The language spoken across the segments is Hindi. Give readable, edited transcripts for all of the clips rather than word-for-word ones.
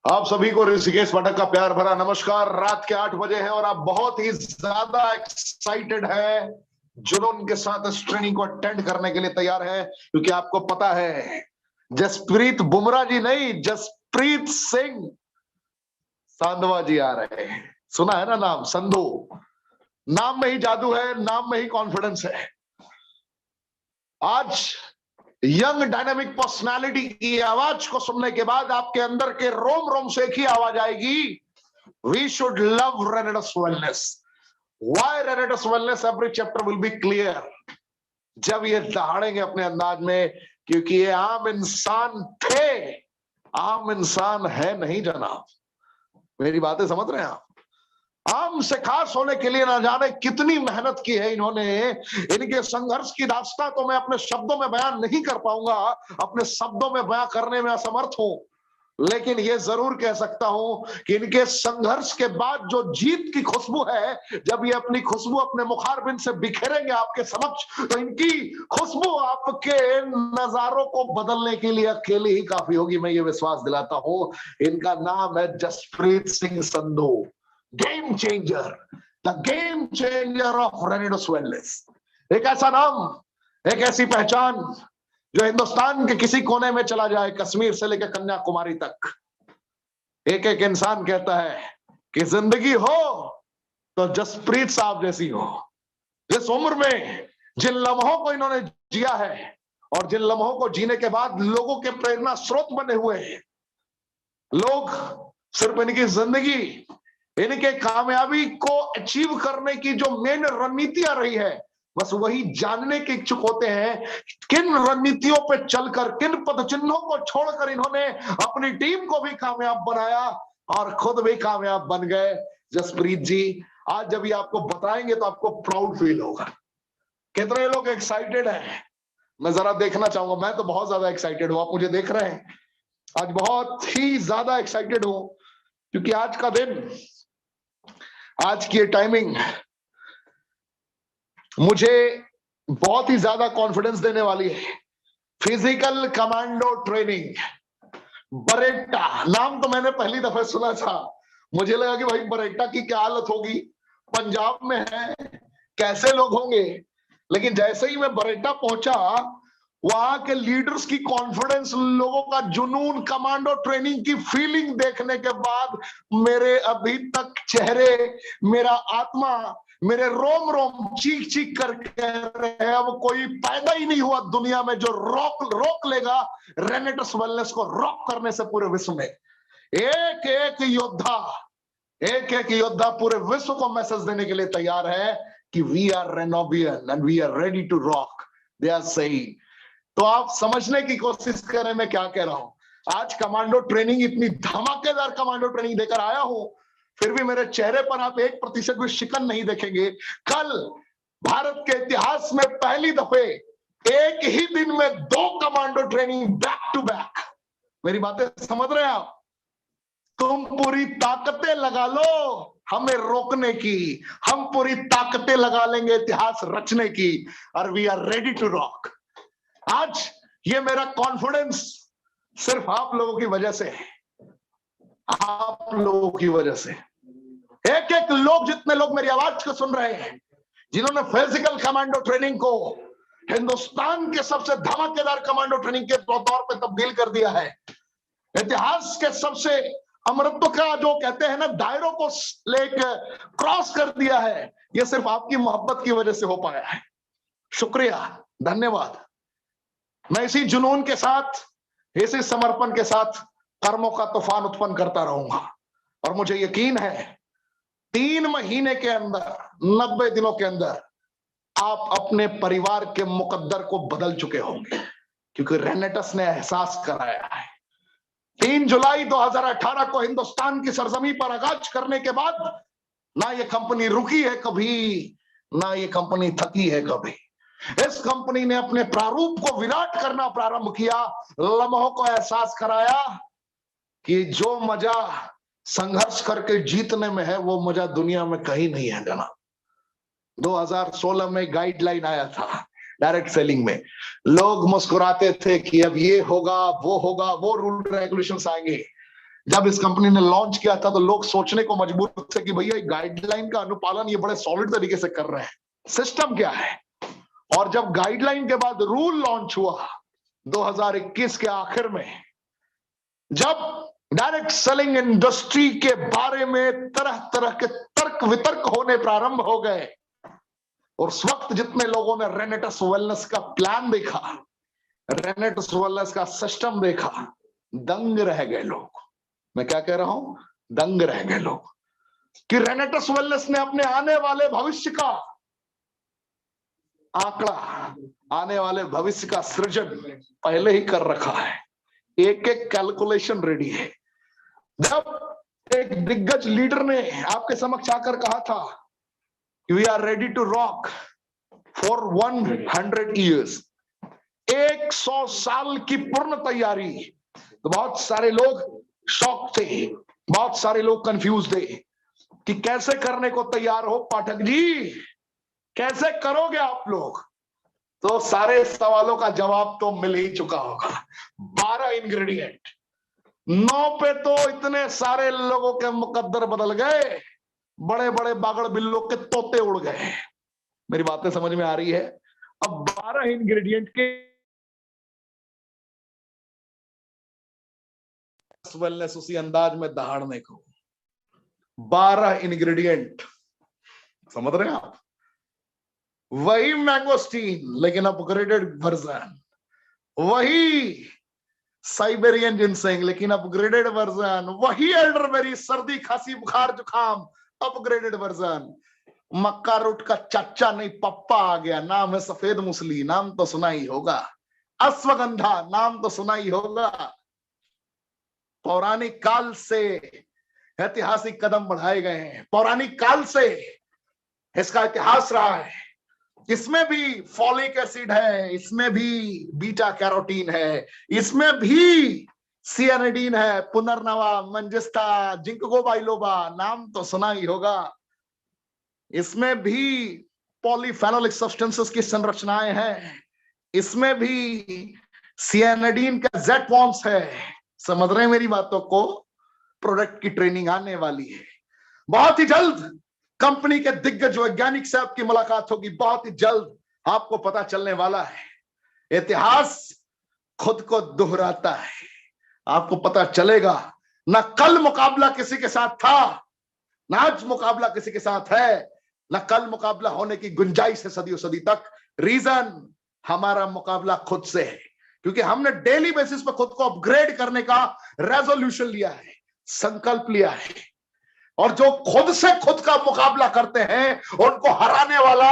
आप सभी को ऋषिकेश पाठक का प्यार भरा नमस्कार। रात के 8 बजे है और आप बहुत ही ज्यादा एक्साइटेड है, जुनून के साथ इस ट्रेनिंग को अटेंड करने के लिए तैयार है, क्योंकि आपको पता है जसप्रीत बुमराह जी नहीं, जसप्रीत सिंह सांधवा जी आ रहे हैं। सुना है ना नाम संधू? नाम में ही जादू है, नाम में ही कॉन्फिडेंस है। आज यंग डायनामिक पर्सनालिटी की आवाज को सुनने के बाद आपके अंदर के रोम रोम से एक ही आवाज आएगी, we should love Renatus wellness. Why Renatus wellness? Every chapter will be clear जब ये दहाड़ेंगे अपने अंदाज में, क्योंकि ये आम इंसान थे, आम इंसान है नहीं जनाब। मेरी बातें समझ रहे हैं आप? आम से खास होने के लिए ना जाने कितनी मेहनत की है इन्होंने। इनके संघर्ष की दास्तां तो मैं अपने शब्दों में बयान नहीं कर पाऊंगा, अपने शब्दों में बयान करने में असमर्थ हूं, लेकिन ये जरूर कह सकता हूं कि इनके संघर्ष के बाद जो जीत की खुशबू है, जब ये अपनी खुशबू अपने मुखारबिंद से बिखेरेंगे आपके समक्ष, तो इनकी खुशबू आपके नजारों को बदलने के लिए अकेले ही काफी होगी। मैं ये विश्वास दिलाता हूं। इनका नाम है Jaspreet Singh Sandhu, game changer, the game changer of Renatus wellness. एक ऐसा नाम, एक ऐसी पहचान जो हिंदुस्तान के किसी कोने में चला जाए, कश्मीर से लेकर कन्याकुमारी तक, एक एक इंसान कहता है कि जिंदगी हो तो जसप्रीत साहब जैसी हो। जिस उम्र में जिन लम्हों को इन्होंने जिया है और जिन लम्हों को जीने के बाद लोगों के प्रेरणा स्रोत बने हुए हैं, लोग सिर्फ इनकी जिंदगी, इनके कामयाबी को अचीव करने की जो मेन रणनीतियां रही है, बस वही जानने के इच्छुक होते हैं किन रणनीतियों पे चलकर, किन पद चिन्हों को छोड़कर इन्होंने अपनी टीम को भी कामयाब बनाया और खुद भी कामयाब बन गए। जसप्रीत जी आज जब ये आपको बताएंगे तो आपको प्राउड फील होगा। कितने लोग एक्साइटेड हैं मैं जरा देखना चाहूंगा। मैं तो बहुत ज्यादा एक्साइटेड हूं, आप मुझे देख रहे हैं। आज बहुत ही ज्यादा एक्साइटेड हूं क्योंकि आज का दिन, आज की टाइमिंग मुझे बहुत ही ज्यादा कॉन्फिडेंस देने वाली है। फिजिकल कमांडो ट्रेनिंग, बरेटा नाम तो मैंने पहली दफा सुना था। मुझे लगा कि भाई बरेटा की क्या हालत होगी, पंजाब में है, कैसे लोग होंगे। लेकिन जैसे ही मैं बरेटा पहुंचा, वहां के लीडर्स की कॉन्फिडेंस, लोगों का जुनून, कमांडो ट्रेनिंग की फीलिंग देखने के बाद मेरे अभी तक चेहरे, मेरा आत्मा, मेरे रोम रोम चीख चीख कर कह रहे हैं अब कोई पैदा ही नहीं हुआ दुनिया में जो रोक लेगा रेनेडस वेलनेस को रॉक करने से पूरे विश्व में। एक एक योद्धा पूरे विश्व को मैसेज देने के लिए तैयार है कि we are Renovian and we are ready to rock, they are saying. तो आप समझने की कोशिश करें मैं क्या कह रहा हूं। आज कमांडो ट्रेनिंग, इतनी धमाकेदार कमांडो ट्रेनिंग देकर आया हूं, फिर भी मेरे चेहरे पर आप 1% भी शिकन नहीं देखेंगे। कल भारत के इतिहास में पहली दफे एक ही दिन में 2 commando training back to back. मेरी बातें समझ रहे हैं आप? तुम पूरी ताकतें लगा लो हमें रोकने की, हम पूरी ताकतें लगा लेंगे इतिहास रचने की, और we are ready to rock. आज ये मेरा कॉन्फिडेंस सिर्फ आप लोगों की वजह से है, आप लोगों की वजह से। एक एक लोग, जितने लोग मेरी आवाज को सुन रहे हैं, जिन्होंने फिजिकल कमांडो ट्रेनिंग को हिंदुस्तान के सबसे धमाकेदार कमांडो ट्रेनिंग के तौर पे तब्दील कर दिया है, इतिहास के सबसे अमरत्व का जो कहते हैं ना दायरों को लेकर क्रॉस कर दिया है, यह सिर्फ आपकी मोहब्बत की वजह से हो पाया है। शुक्रिया, धन्यवाद। मैं इसी जुनून के साथ, इसी समर्पण के साथ कर्मों का तूफान उत्पन्न करता रहूंगा, और मुझे यकीन है 3 महीने के अंदर, 90 दिनों के अंदर आप अपने परिवार के मुकद्दर को बदल चुके होंगे, क्योंकि रेनेडस ने एहसास कराया है। 3 जुलाई 2018 को हिंदुस्तान की सरजमी पर आगाज करने के बाद ना ये कंपनी रुकी है कभी, ना ये कंपनी थकी है कभी। इस कंपनी ने अपने प्रारूप को विराट करना प्रारंभ किया, लम्हों को एहसास कराया कि जो मजा संघर्ष करके जीतने में है, वो मजा दुनिया में कहीं नहीं है जनाब। 2016 में गाइडलाइन आया था डायरेक्ट सेलिंग में, लोग मुस्कुराते थे कि अब ये होगा, वो होगा, वो रूल रेगुलेशंस आएंगे। जब इस कंपनी ने लॉन्च किया था तो लोग सोचने को मजबूर थे कि भैया गाइडलाइन का अनुपालन ये बड़े सॉलिड तरीके से कर रहे हैं, सिस्टम क्या है। और जब गाइडलाइन के बाद रूल लॉन्च हुआ 2021 के आखिर में, जब डायरेक्ट सेलिंग इंडस्ट्री के बारे में तरह तरह के तर्क वितर्क होने प्रारंभ हो गए, और उस वक्त जितने लोगों ने रेनेटस वेलनेस का प्लान देखा, रेनेटस वेलनेस का सिस्टम देखा, दंग रह गए लोग। मैं क्या कह रहा हूं, दंग रह गए लोग कि रेनेटस वेलनेस ने अपने आने वाले भविष्य का आंकड़ा, आने वाले भविष्य का सृजन पहले ही कर रखा है, एक एक कैलकुलेशन रेडी है। जब एक दिग्गज लीडर ने आपके समक्ष आकर कहा था we are ready to rock for 100 years, 100 साल की पूर्ण तैयारी, तो बहुत सारे लोग शॉक थे, बहुत सारे लोग कंफ्यूज थे कि कैसे करने को तैयार हो पाठक जी, कैसे करोगे आप लोग। तो सारे सवालों का जवाब तो मिल ही चुका होगा। 12 इंग्रेडिएंट, 9 पे तो इतने सारे लोगों के मुकद्दर बदल गए, बड़े बड़े बागड़ बिल्लों के तोते उड़ गए। मेरी बातें समझ में आ रही है। अब 12 इंग्रेडिएंट के वेलनेस उसी अंदाज में दहाड़ने को, 12 इंग्रेडिएंट, समझ रहे हैं आप, वही मैंगोस्टीन लेकिन अपग्रेडेड वर्जन, वही साइबेरियन जिनसेंग लेकिन अपग्रेडेड वर्जन, वही एल्डरबेरी सर्दी खांसी बुखार जुकाम अपग्रेडेड वर्जन, मक्का रूट का चाचा नहीं पप्पा आ गया, नाम है सफेद मुसली, नाम तो सुना ही होगा, अश्वगंधा नाम तो सुना ही होगा। पौराणिक काल से ऐतिहासिक कदम बढ़ाए गए हैं, पौराणिक काल से इसका इतिहास रहा है। इसमें भी फॉलिक एसिड है, इसमें भी बीटा कैरोटीन है, इसमें भी सियानिडीन है, पुनर्नवा, मंजिस्टा, जिंको बाइलोबा, नाम तो सुना ही होगा। इसमें भी पॉलीफेनोलिक सब्सटेंसेस की संरचनाएं हैं, इसमें भी सियानिडीन का जेड फॉर्म्स है। समझ रहे हैं मेरी बातों को। प्रोडक्ट की ट्रेनिंग आने वाली है, बहुत ही जल्द कंपनी के दिग्गज वैज्ञानिक से आपकी मुलाकात होगी, बहुत ही जल्द आपको पता चलने वाला है। इतिहास खुद को दोहराता है, आपको पता चलेगा ना कल मुकाबला किसी के साथ था, ना आज मुकाबला किसी के साथ है, ना कल मुकाबला होने की गुंजाइश है सदियों सदी तक। रीजन, हमारा मुकाबला खुद से है, क्योंकि हमने डेली बेसिस पर खुद को अपग्रेड करने का रेजोल्यूशन लिया है, संकल्प लिया है। और जो खुद से खुद का मुकाबला करते हैं उनको हराने वाला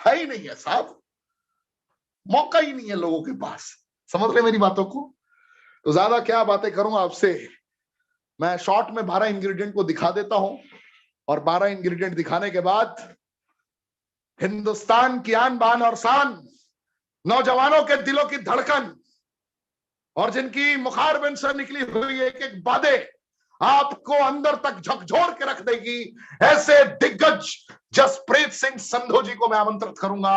है ही नहीं है साहब, मौका ही नहीं है लोगों के पास। समझ रहे मेरी बातों को। तो ज्यादा क्या बातें करूं आपसे, मैं शॉर्ट में 12 इंग्रेडिएंट को दिखा देता हूं, और 12 इंग्रेडिएंट दिखाने के बाद हिंदुस्तान की आन बान और शान, नौजवानों के दिलों की धड़कन, और जिनकी मुखारबिन से निकली हुई एक एक बातें आपको अंदर तक झकझोर के रख देगी, ऐसे दिग्गज जसप्रीत सिंह संधू जी को मैं आमंत्रित करूंगा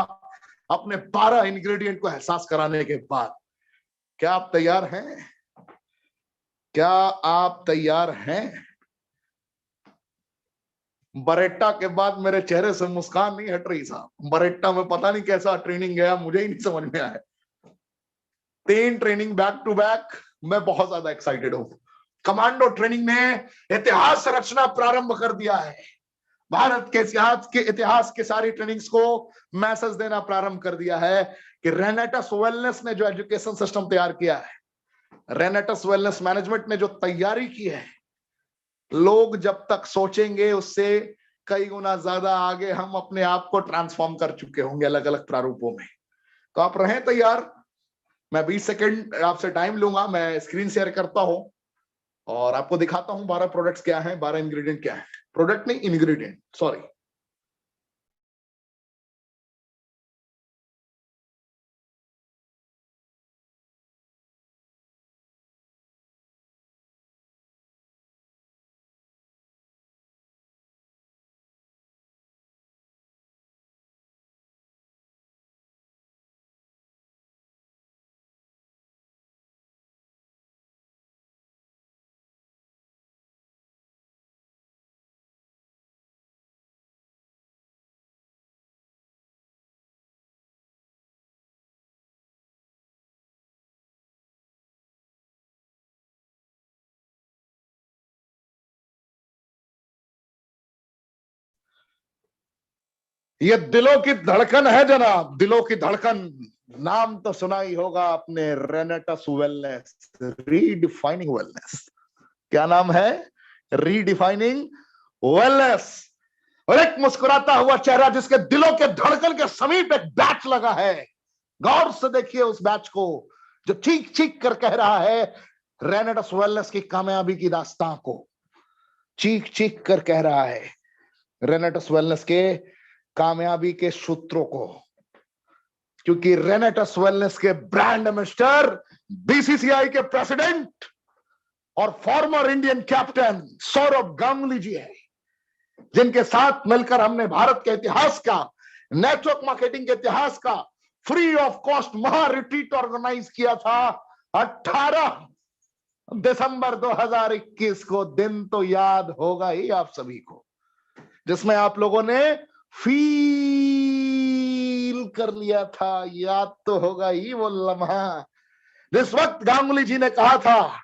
अपने 12 इंग्रेडिएंट को एहसास कराने के बाद। क्या आप तैयार हैं? क्या आप तैयार हैं? बरेट्टा के बाद मेरे चेहरे से मुस्कान नहीं हट रही साहब। बरेट्टा में पता नहीं कैसा ट्रेनिंग गया, मुझे ही नहीं समझ में आया। 3 ट्रेनिंग बैक टू बैक, मैं बहुत ज्यादा एक्साइटेड हूं। कमांडो ट्रेनिंग ने इतिहास रचना प्रारंभ कर दिया है, भारत के इतिहास के सारी ट्रेनिंग्स को मैसेज देना प्रारंभ कर दिया है कि रेनेटस वेलनेस ने जो एजुकेशन सिस्टम तैयार किया है, रेनेटस वेलनेस मैनेजमेंट ने जो तैयारी की है, लोग जब तक सोचेंगे उससे कई गुना ज्यादा आगे हम अपने आप को ट्रांसफॉर्म कर चुके होंगे अलग अलग प्रारूपों में। तो आप रहें तैयार। मैं 20 सेकंड आपसे टाइम लूंगा, मैं स्क्रीन शेयर करता हूं और आपको दिखाता हूं 12 प्रोडक्ट्स क्या हैं, 12 इंग्रेडिएंट क्या है। प्रोडक्ट नहीं, इंग्रेडिएंट, सॉरी। ये दिलों की धड़कन है जनाब, दिलों की धड़कन। नाम तो सुना ही होगा आपने, रेनेटस वेलनेस, रीडिफाइनिंग वेलनेस। क्या नाम है? Redefining wellness. और एक मुस्कुराता हुआ चेहरा जिसके दिलों के धड़कन के समीप एक बैच लगा है। गौर से देखिए उस बैच को जो चीख चीख कर कह रहा है रेनेटस वेलनेस की कामयाबी की दास्तां को, चीख चीख कर कह रहा है रेनेटस वेलनेस के कामयाबी के सूत्रों को। क्योंकि रेनेटस वेलनेस के ब्रांड एम्बेसडर बीसीसीआई के प्रेसिडेंट और former Indian captain Sourav Ganguly ji है, जिनके साथ मिलकर हमने भारत के इतिहास का, नेटवर्क मार्केटिंग के इतिहास का फ्री ऑफ कॉस्ट महा रिट्रीट ऑर्गेनाइज किया था 18 दिसंबर 2021 को। दिन तो याद होगा ही आप सभी को, जिसमें आप लोगों ने फील कर लिया था। याद तो होगा ही वो लम्हा जिस वक्त गांगुली जी ने कहा था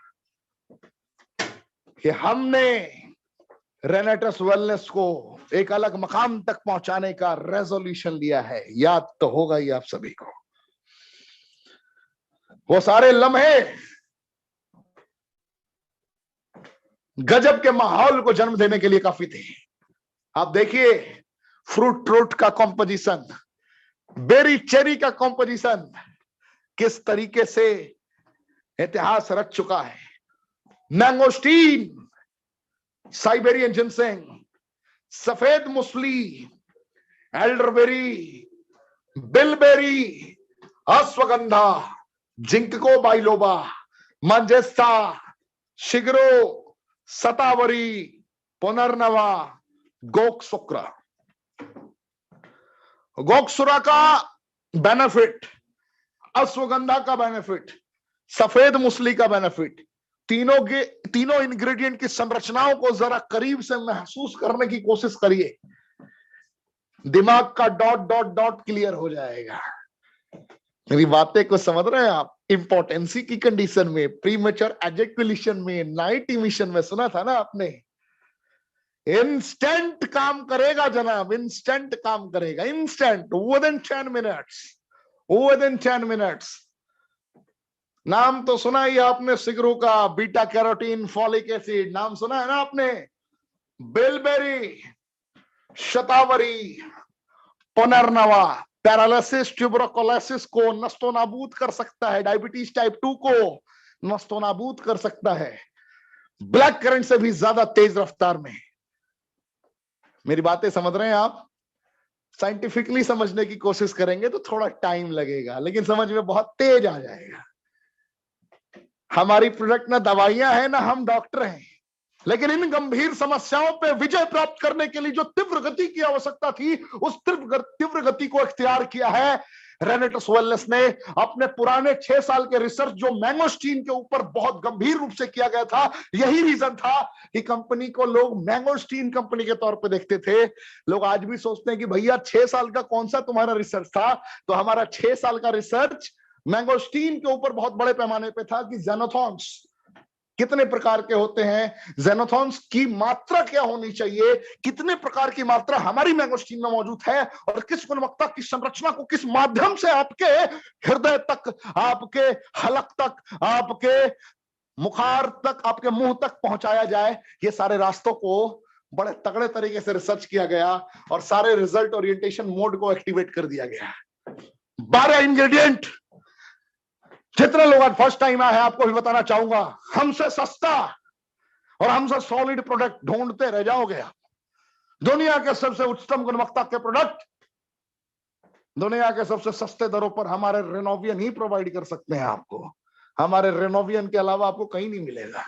कि हमने रेनेटस वेलनेस को एक अलग मकाम तक पहुंचाने का रेजोल्यूशन लिया है। याद तो होगा ही आप सभी को। वो सारे लम्हे गजब के माहौल को जन्म देने के लिए काफी थे। आप देखिए फ्रूट ट्रूट का कॉम्पोजिशन, बेरी चेरी का कॉम्पोजिशन किस तरीके से इतिहास रच चुका है। मैंगोस्टीन, साइबेरियन जिनसेंग, सफेद मुसली, elderberry, bilberry, ashwagandha, ginkgo biloba, मंजेस्ता, शिगरो, सतावरी, पुनर्नवा, गोकसुक्रा। गोकसुरा का बेनिफिट, अश्वगंधा का बेनिफिट, सफेद मुसली का बेनिफिट, तीनों इंग्रेडिएंट की संरचनाओं को जरा करीब से महसूस करने की कोशिश करिए। दिमाग का डॉट डॉट डॉट क्लियर हो जाएगा। मेरी बातें को समझ रहे हैं आप? इंपॉर्टेंसी की कंडीशन में, प्रीमेच्योर एजेकुलेशन में, नाइट इमिशन में सुना था ना आपने। इंस्टेंट काम करेगा जनाब, इंस्टेंट काम करेगा, instant, with in 10 minutes, with in 10 minutes. नाम तो सुना ही आपने सिगरू का, बीटा कैरोटीन, फॉलिक एसिड, नाम सुना है ना आपने। बिलबेरी, शतावरी, पुनर्नवा पैरालिसिस, ट्यूबरकुलोसिस को नस्तो नाबूद कर सकता है, डायबिटीज टाइप 2 को नस्तो नाबूद कर सकता है, ब्लैक करंट से भी ज्यादा तेज रफ्तार में। मेरी बातें समझ रहे हैं आप? साइंटिफिकली समझने की कोशिश करेंगे तो थोड़ा टाइम लगेगा, लेकिन समझ में बहुत तेज आ जाएगा। हमारी प्रोडक्ट ना दवाइयां हैं ना हम डॉक्टर हैं, लेकिन इन गंभीर समस्याओं पे विजय प्राप्त करने के लिए जो तीव्र गति की आवश्यकता थी, उस तीव्र गति को इख्तियार किया है रेनेटस वेलनेस ने। अपने पुराने 6 साल के रिसर्च जो मैंगोस्टीन के ऊपर बहुत गंभीर रूप से किया गया था, यही रीजन था कि कंपनी को लोग मैंगोस्टीन कंपनी के तौर पे देखते थे। लोग आज भी सोचते हैं कि भैया 6 साल का कौन सा तुम्हारा रिसर्च था? तो हमारा 6 साल का रिसर्च मैंगोस्टीन के ऊपर बहुत बड़े पैमाने पे था कि ज़ेनोथॉन्स कितने प्रकार के होते हैं, ज़ेनोथॉन्स की मात्रा क्या होनी चाहिए, कितने प्रकार की मात्रा हमारी मैंगोस्टीन में मौजूद है, और किस गुणवत्ता की संरचना को किस माध्यम से आपके हृदय तक, आपके हलक तक, आपके मुखार तक, आपके मुंह तक पहुंचाया जाए। ये सारे रास्तों को बड़े तगड़े तरीके से रिसर्च किया गया और सारे रिजल्ट ओरिएंटेशन मोड को एक्टिवेट कर दिया गया। 12 इंग्रेडिएंट। जितने लोग आज फर्स्ट टाइम आए हैं आपको भी बताना चाहूंगा, हमसे सस्ता और हमसे सॉलिड प्रोडक्ट ढूंढते रह जाओगे आप। दुनिया के सबसे उच्चतम गुणवत्ता के प्रोडक्ट दुनिया के सबसे सस्ते दरों पर हमारे रेनोवियन ही प्रोवाइड कर सकते हैं आपको। हमारे रेनोवियन के अलावा आपको कहीं नहीं मिलेगा।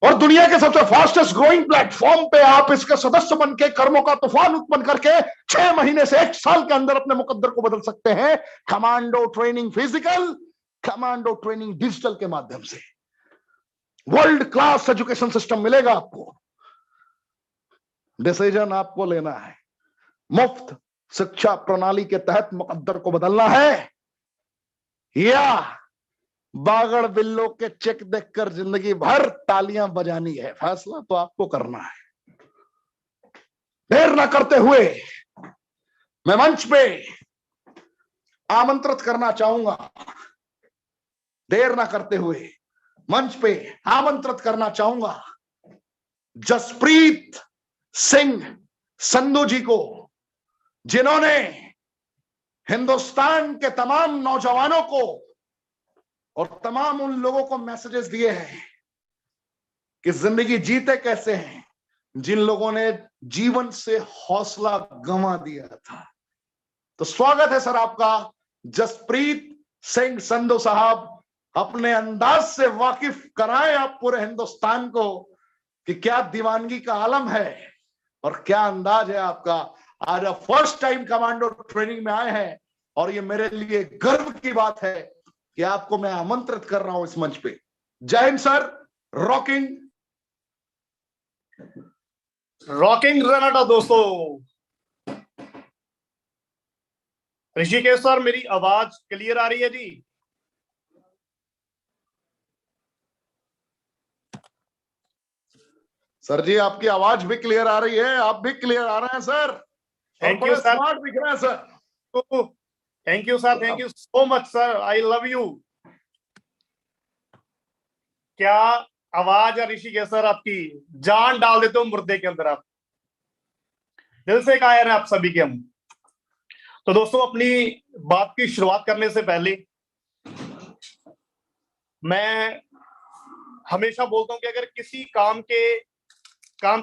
और दुनिया के सबसे फास्टेस्ट ग्रोइंग प्लेटफॉर्म पे आप इसके सदस्य बन के कर्मों का तूफान उत्पन्न करके 6 महीने से 1 साल के अंदर अपने मुकद्दर को बदल सकते हैं। Commando training physical, commando training digital के माध्यम से वर्ल्ड क्लास एजुकेशन सिस्टम मिलेगा आपको। डिसीजन आपको लेना है। मुफ्त शिक्षा प्रणाली के तहत मुकद्दर को बदलना है या बागड़ बिल्लो के चेक देखकर जिंदगी भर तालियां बजानी है। फैसला तो आपको करना है। देर ना करते हुए मैं मंच पे आमंत्रित करना चाहूंगा, देर ना करते हुए मंच पे आमंत्रित करना चाहूंगा जसप्रीत सिंह संधू जी को, जिन्होंने हिंदुस्तान के तमाम नौजवानों को और तमाम उन लोगों को मैसेजेस दिए हैं कि जिंदगी जीते कैसे हैं जिन लोगों ने जीवन से हौसला गंवा दिया था। तो स्वागत है सर आपका, जसप्रीत सिंह संधू साहब। अपने अंदाज से वाकिफ कराएं आप पूरे हिंदुस्तान को कि क्या दीवानगी का आलम है और क्या अंदाज है आपका। आज आप फर्स्ट टाइम कमांडो ट्रेनिंग में आए हैं और ये मेरे लिए गर्व की बात है कि आपको मैं आमंत्रित कर रहा हूं इस मंच पे। जय हिंद सर। रॉकिंग रनाडा दोस्तों। ऋषिकेश सर, मेरी आवाज क्लियर आ रही है जी? सर जी आपकी आवाज भी क्लियर आ रही है, आप भी क्लियर आ रहे हैं sir. Thank you sir. Smart दिख रहे हैं sir. Thank you sir, thank you so much sir, I love you. क्या आवाज है ऋषिकेश सर, आपकी जान डाल देते हो मुर्दे के अंदर। आप दिल से कायर हैं आप सभी के हम। तो दोस्तों, अपनी बात की शुरुआत करने से पहले मैं हमेशा बोलता हूं कि अगर किसी काम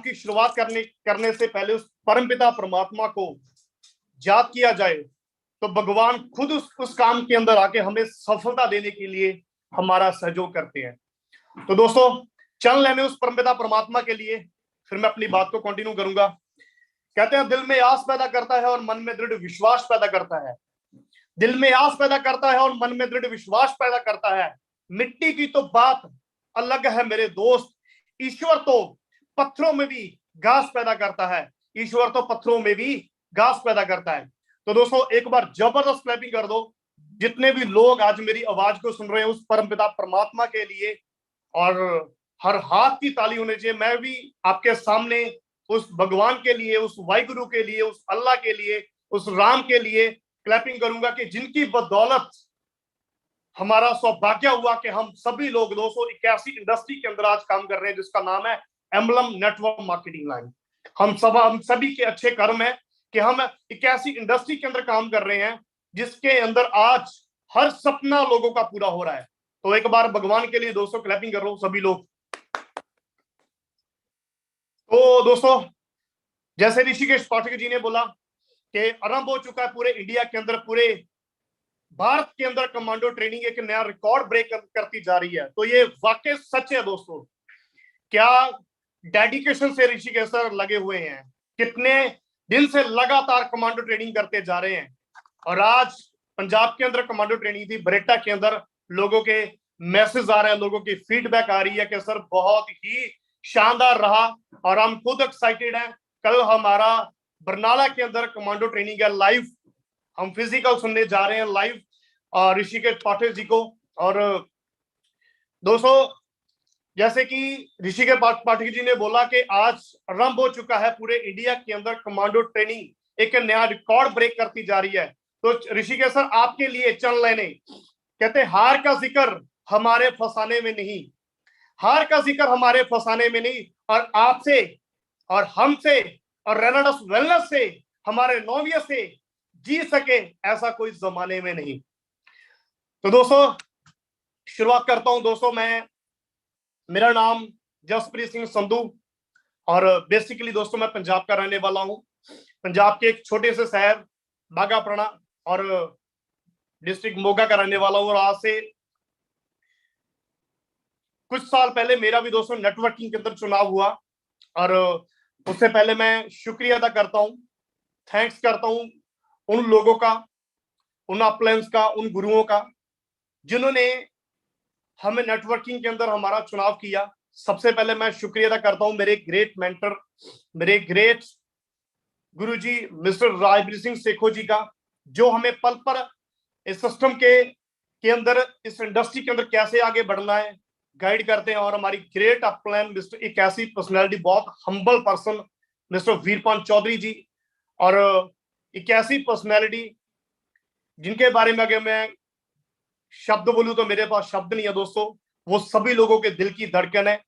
की शुरुआत करने से पहले उस परमपिता परमात्मा को याद किया जाए तो भगवान खुद उस काम के अंदर आके हमें सफलता देने के लिए हमारा सहयोग करते हैं। तो दोस्तों, चल लेने उस परमपिता परमात्मा के लिए, फिर मैं अपनी बात को कंटिन्यू करूंगा। कहते हैं, दिल में आस पैदा करता है और मन में दृढ़ विश्वास पैदा करता है। दिल में आस पैदा करता है और मन में दृढ़ विश्वास पैदा करता है। मिट्टी की तो बात अलग है मेरे दोस्त, ईश्वर तो पत्थरों में भी घास पैदा करता है। ईश्वर तो पत्थरों में भी घास पैदा करता है। तो दोस्तों, एक बार जबरदस्त क्लैपिंग कर दो जितने भी लोग आज मेरी आवाज को सुन रहे हैं उस परमपिता परमात्मा के लिए, और हर हाथ की ताली होनी चाहिए। मैं भी आपके सामने उस भगवान के लिए, उस वाहिगुरु के लिए, उस अल्लाह के लिए, उस राम के लिए क्लैपिंग करूंगा कि जिनकी बदौलत हमारा सौभाग्य हुआ कि हम सभी लोग 281 इंडस्ट्री के अंदर आज काम कर रहे हैं, जिसका नाम है एम्बलम नेटवर्क मार्केटिंग लाइन। हम सभी के अच्छे कर्म है कि हम 81 इंडस्ट्री के अंदर काम कर रहे हैं, जिसके अंदर आज हर सपना लोगों का पूरा हो रहा है। तो एक बार भगवान के लिए दोस्तों क्लैपिंग कर लो सभी लोग। तो दोस्तों, जैसे ऋषिकेश पाठक जी ने बोला कि आरंभ हो चुका है पूरे इंडिया के अंदर, पूरे भारत के अंदर कमांडो ट्रेनिंग एक नया रिकॉर्ड ब्रेक करती जा रही है। तो ये वाकई सच है दोस्तों। क्या डेडिकेशन से ऋषिकेश सर लगे हुए हैं, कितने दिन से लगातार कमांडो ट्रेनिंग करते जा रहे हैं। और आज पंजाब के अंदर कमांडो ट्रेनिंग थी, बरेटा के अंदर लोगों के मैसेज आ रहे हैं, लोगों की फीडबैक आ रही है कि सर बहुत ही शानदार रहा और हम खुद एक्साइटेड हैं। कल हमारा बरनाला के अंदर कमांडो ट्रेनिंग है, लाइव हम फिजिकल सुनने जा रहे हैं लाइव ऋषिकेश पाठक जी को। और दोस्तों, जैसे कि ऋषिकेश पाठक जी ने बोला कि आज आरंभ हो चुका है पूरे इंडिया के अंदर कमांडो ट्रेनिंग, एक नया रिकॉर्ड ब्रेक करती जा रही है। तो ऋषिकेश सर, आपके लिए चल लेने कहते हार का जिक्र हमारे फसाने में नहीं, हार का जिक्र हमारे फसाने में नहीं, और आपसे और हमसे और रेनाडस वेलनेस से, हमारे नौविया से जी सके ऐसा कोई जमाने में नहीं। तो दोस्तों, शुरुआत करता हूं। दोस्तों, मेरा नाम जसप्रीत सिंह संधू और बेसिकली दोस्तों मैं पंजाब का रहने वाला हूं। पंजाब के एक छोटे से शहर बागापुराना और डिस्ट्रिक्ट मोगा का रहने वाला हूं। और आज से कुछ साल पहले मेरा भी दोस्तों नेटवर्किंग के अंदर चुनाव हुआ, और उससे पहले मैं शुक्रिया अदा करता हूं, थैंक्स करता हूं उन लोगों का, उन अपलाइंस का, उन गुरुओं का जिन्होंने हमें नेटवर्किंग के अंदर हमारा चुनाव किया। सबसे पहले मैं शुक्रिया अदा करता हूं मेरे ग्रेट मेंटर, मेरे ग्रेट गुरुजी मिस्टर राजवीर सिंह सेखो जी का, जो हमें पल पर इस सिस्टम के अंदर, इस इंडस्ट्री के अंदर कैसे आगे बढ़ना है गाइड करते हैं। और हमारी ग्रेट अपलाइन मिस्टर, एक ऐसी पर्सनैलिटी, बहुत हम्बल पर्सन मिस्टर वीरपान चौधरी जी, और एक ऐसी पर्सनैलिटी जिनके बारे में अगर मैं शब्द बोलूं तो मेरे पास शब्द नहीं है दोस्तों। वो सभी लोगों के दिल की धड़कन है।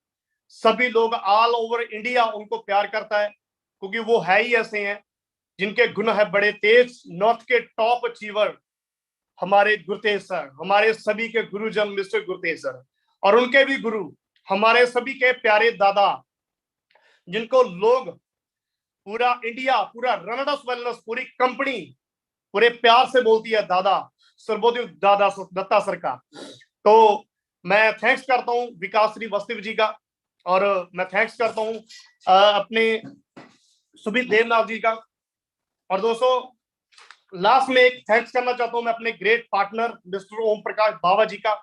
सभी लोग ऑल ओवर इंडिया उनको प्यार करता है, क्योंकि वो है ही ऐसे हैं जिनके गुण है बड़े तेज। नॉर्थ के टॉप अचीवर हमारे गुरतेज सर, हमारे सभी के गुरुजन मिस्टर गुरतेज सर, और उनके भी गुरु हमारे सभी के प्यारे दादा, जिनको लोग पूरा इंडिया, पूरा रनडस वेलनेस, पूरी कंपनी पूरे प्यार से बोलती है दादा, सर्वोदय दादा दत्ता सर का। तो मैं थैंक्स करता हूं विकास श्री वास्तव जी का, और मैं थैंक्स करता हूं अपने सुमित देवनाथ जी का। और दोस्तों लास्ट में एक थैंक्स करना चाहता हूं मैं अपने great partner mister Om Prakash बाबा जी का,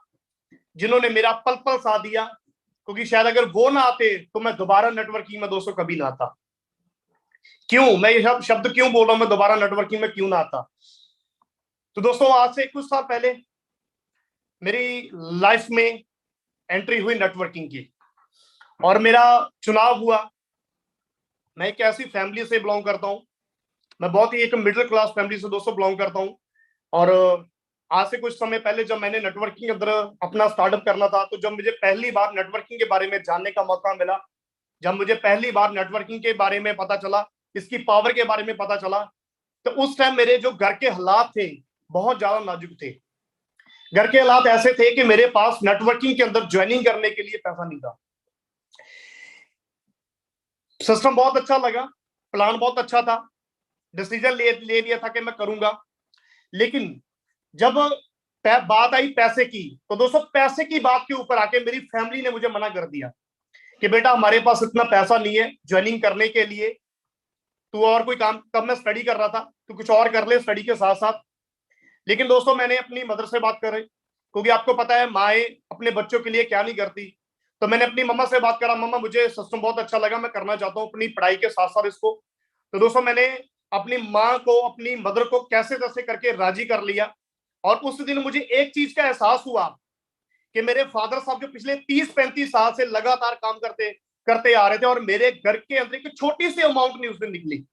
जिन्होंने मेरा पल पल साथ दिया, क्योंकि शायद अगर वो ना आते तो मैं दोबारा नेटवर्किंग में दोस्तों कभी ना आता। क्यों मैं ये शब्द क्यों बोल रहा हूं, मैं दोबारा नेटवर्किंग में क्यों ना आता? तो दोस्तों आज से कुछ साल पहले मेरी लाइफ में एंट्री हुई नेटवर्किंग की, और मेरा चुनाव हुआ। मैं एक ऐसी फैमिली से बिलोंग करता हूं, मैं बहुत ही एक मिडिल क्लास फैमिली से दोस्तों बिलोंग करता हूं। और आज से कुछ समय पहले जब मैंने नेटवर्किंग अंदर अपना स्टार्टअप करना था, तो जब मुझे पहली बार नेटवर्किंग के बारे में जानने का मौका मिला, जब मुझे पहली बार नेटवर्किंग के बारे में पता चला, इसकी पावर के बारे में पता चला, तो उस टाइम मेरे जो घर के हालात थे बहुत ज्यादा नाजुक थे। घर के हालात ऐसे थे कि मेरे पास नेटवर्किंग के अंदर ज्वाइनिंग करने के लिए पैसा नहीं था। सिस्टम बहुत अच्छा लगा, प्लान बहुत अच्छा था, डिसीजन ले लिया था कि मैं करूंगा। लेकिन जब बात आई पैसे की, तो दोस्तों पैसे की बात के ऊपर आके मेरी फैमिली ने मुझे मना कर दिया कि बेटा हमारे पास इतना पैसा नहीं है ज्वाइनिंग करने के लिए, तू और कोई काम, तब मैं स्टडी कर रहा था, तू कुछ और कर ले स्टडी के साथ साथ। लेकिन दोस्तों मैंने अपनी मदर से बात करी, क्योंकि आपको पता है माएँ अपने बच्चों के लिए क्या नहीं करती। तो मैंने अपनी मम्मा से बात करा, मम्मा मुझे सिस्टम बहुत अच्छा लगा, मैं करना चाहता हूँ अपनी पढ़ाई के साथ साथ इसको। तो दोस्तों मैंने अपनी माँ को, अपनी मदर को कैसे तैसे करके राजी कर लिया। और उस दिन मुझे एक चीज का एहसास हुआ कि मेरे फादर साहब जो पिछले 30-35 साल से लगातार काम करते करते आ रहे थे, और मेरे घर के अंदर एक छोटी सी अमाउंट नहीं उस दिन निकली,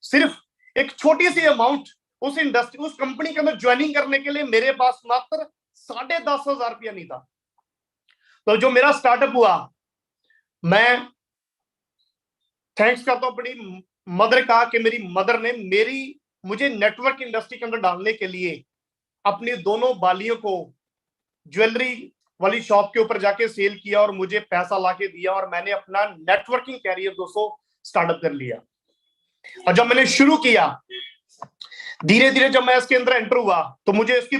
सिर्फ एक छोटी सी अमाउंट उस इंडस्ट्री, उस कंपनी के अंदर ज्वाइनिंग करने के लिए मेरे पास मात्र 10,500 रुपया नहीं था। तो जो मेरा स्टार्टअप हुआ, मैं थैंक्स करता हूं अपनी मदर का कि मेरी मदर ने मुझे नेटवर्क इंडस्ट्री के अंदर डालने के लिए अपनी दोनों बालियों को ज्वेलरी वाली शॉप के ऊपर जाके सेल किया और मुझे पैसा लाके दिया, और मैंने अपना नेटवर्किंग कैरियर दोस्तों स्टार्टअप कर लिया। और जब मैंने शुरू किया, धीरे धीरे जब मैं इसके अंदर एंटर हुआ, तो मुझे इसकी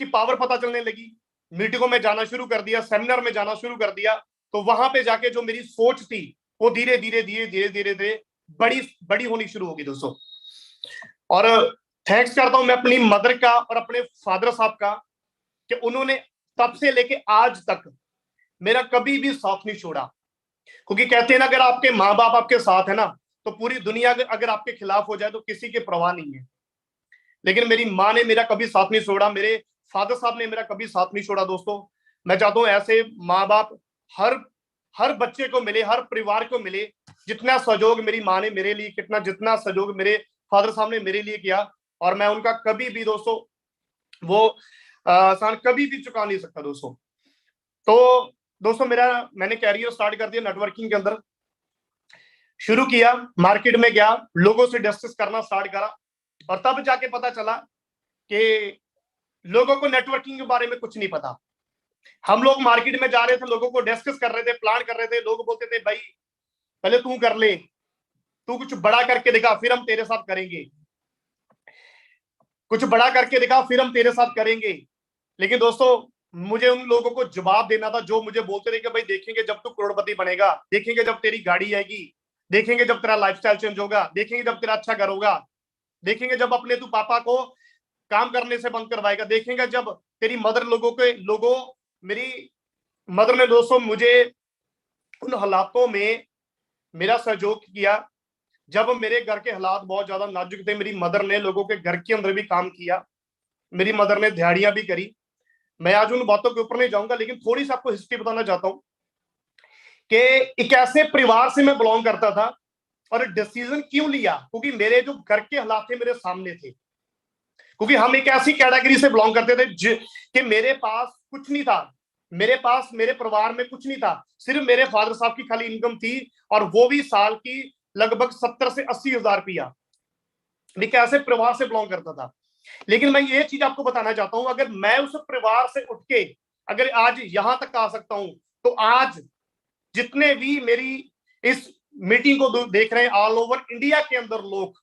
पावर पता चलने लगी। मीटिंगों में जाना शुरू कर दिया, सेमिनार में जाना शुरू कर दिया, तो वहां पे जाके जो मेरी सोच थी वो धीरे धीरे बड़ी बड़ी होनी शुरू होगी दोस्तों। और थैंक्स करता हूं मैं अपनी मदर का और अपने फादर साहब का कि उन्होंने तब से लेके आज तक मेरा कभी भी साथ नहीं छोड़ा। क्योंकि कहते हैं ना, अगर आपके माँ बाप आपके साथ है ना, तो पूरी दुनिया अगर आपके खिलाफ हो जाए तो किसी की परवाह नहीं है। लेकिन मेरी माँ ने मेरा कभी साथ नहीं छोड़ा, मेरे फादर साहब ने मेरा कभी साथ नहीं छोड़ा दोस्तों। मैं चाहता हूं ऐसे माँ बाप हर बच्चे को मिले, हर परिवार को मिले। जितना सहयोग मेरी माँ ने मेरे लिए, जितना सहयोग मेरे फादर साहब ने मेरे लिए किया, और मैं उनका कभी भी दोस्तों वो एहसान कभी भी चुका नहीं सकता दोस्तों। तो दोस्तों मैंने कैरियर स्टार्ट कर दिया नेटवर्किंग के अंदर, शुरू किया, मार्केट में गया, लोगों से डिस्कस करना स्टार्ट करा, और तब जाके पता चला कि लोगों को नेटवर्किंग के बारे में कुछ नहीं पता। हम लोग मार्केट में जा रहे थे, लोगों को डिस्कस कर रहे थे, प्लान कर रहे थे, लोग बोलते थे भाई पहले तू कर ले, तू कुछ बड़ा करके दिखा फिर हम तेरे साथ करेंगे, कुछ बड़ा करके दिखा फिर हम तेरे साथ करेंगे। लेकिन दोस्तों मुझे उन लोगों को जवाब देना था जो मुझे बोलते थे कि भाई देखेंगे जब तू करोड़पति बनेगा, देखेंगे जब तेरी गाड़ी आएगी, देखेंगे जब तेरा लाइफस्टाइल चेंज होगा, देखेंगे जब तेरा अच्छा घर होगा, देखेंगे जब अपने तू पापा को काम करने से बंद करवाएगा, देखेंगे जब तेरी मदर मेरी मदर ने दोस्तों मुझे उन हालातों में मेरा सहयोग किया। जब मेरे घर के हालात बहुत ज्यादा नाजुक थे, मेरी मदर ने लोगों के घर के अंदर भी काम किया, मेरी मदर ने दिहाड़ियां भी करी। मैं आज उन बातों के ऊपर नहीं जाऊंगा, लेकिन थोड़ी सी आपको हिस्ट्री बताना चाहता हूं कि एक ऐसे परिवार से मैं बिलोंग करता था, और डिसीजन क्यों लिया, क्योंकि मेरे जो घर के हालात थे मेरे सामने थे, क्योंकि हम एक ऐसी कैटेगरी से बिलोंग करते थे कि मेरे पास कुछ नहीं था, मेरे पास मेरे परिवार में कुछ नहीं था, सिर्फ मेरे फादर साहब की खाली इनकम थी, और वो भी साल की लगभग 70 से 80 हजार रुपया। मैं कैसे परिवार से बिलोंग करता था। लेकिन मैं ये चीज आपको बताना चाहता हूं, अगर मैं उस परिवार से उठ के अगर आज यहां तक आ सकता हूं, तो आज जितने भी मेरी इस मीटिंग को देख रहे हैं ऑल ओवर इंडिया के अंदर लोग,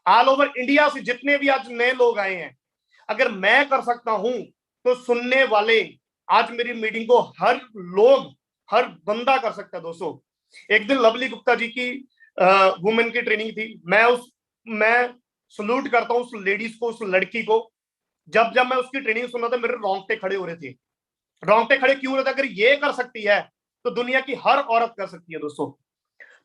ऑल ओवर इंडिया से जितने भी आज नए लोग आए हैं, अगर मैं कर सकता हूं तो सुनने वाले आज मेरी मीटिंग को हर बंदा कर सकता है। दोस्तों, एक दिन लवली गुप्ता जी की वुमेन की ट्रेनिंग थी, मैं सल्यूट करता हूं उस लेडीज को, उस लड़की को। जब मैं उसकी ट्रेनिंग सुन रहा था, मेरे रोंगटे खड़े हो रहे थे। रोंगटे खड़े क्यों हो रहे थे? अगर ये कर सकती है तो दुनिया की हर औरत कर सकती है दोस्तों।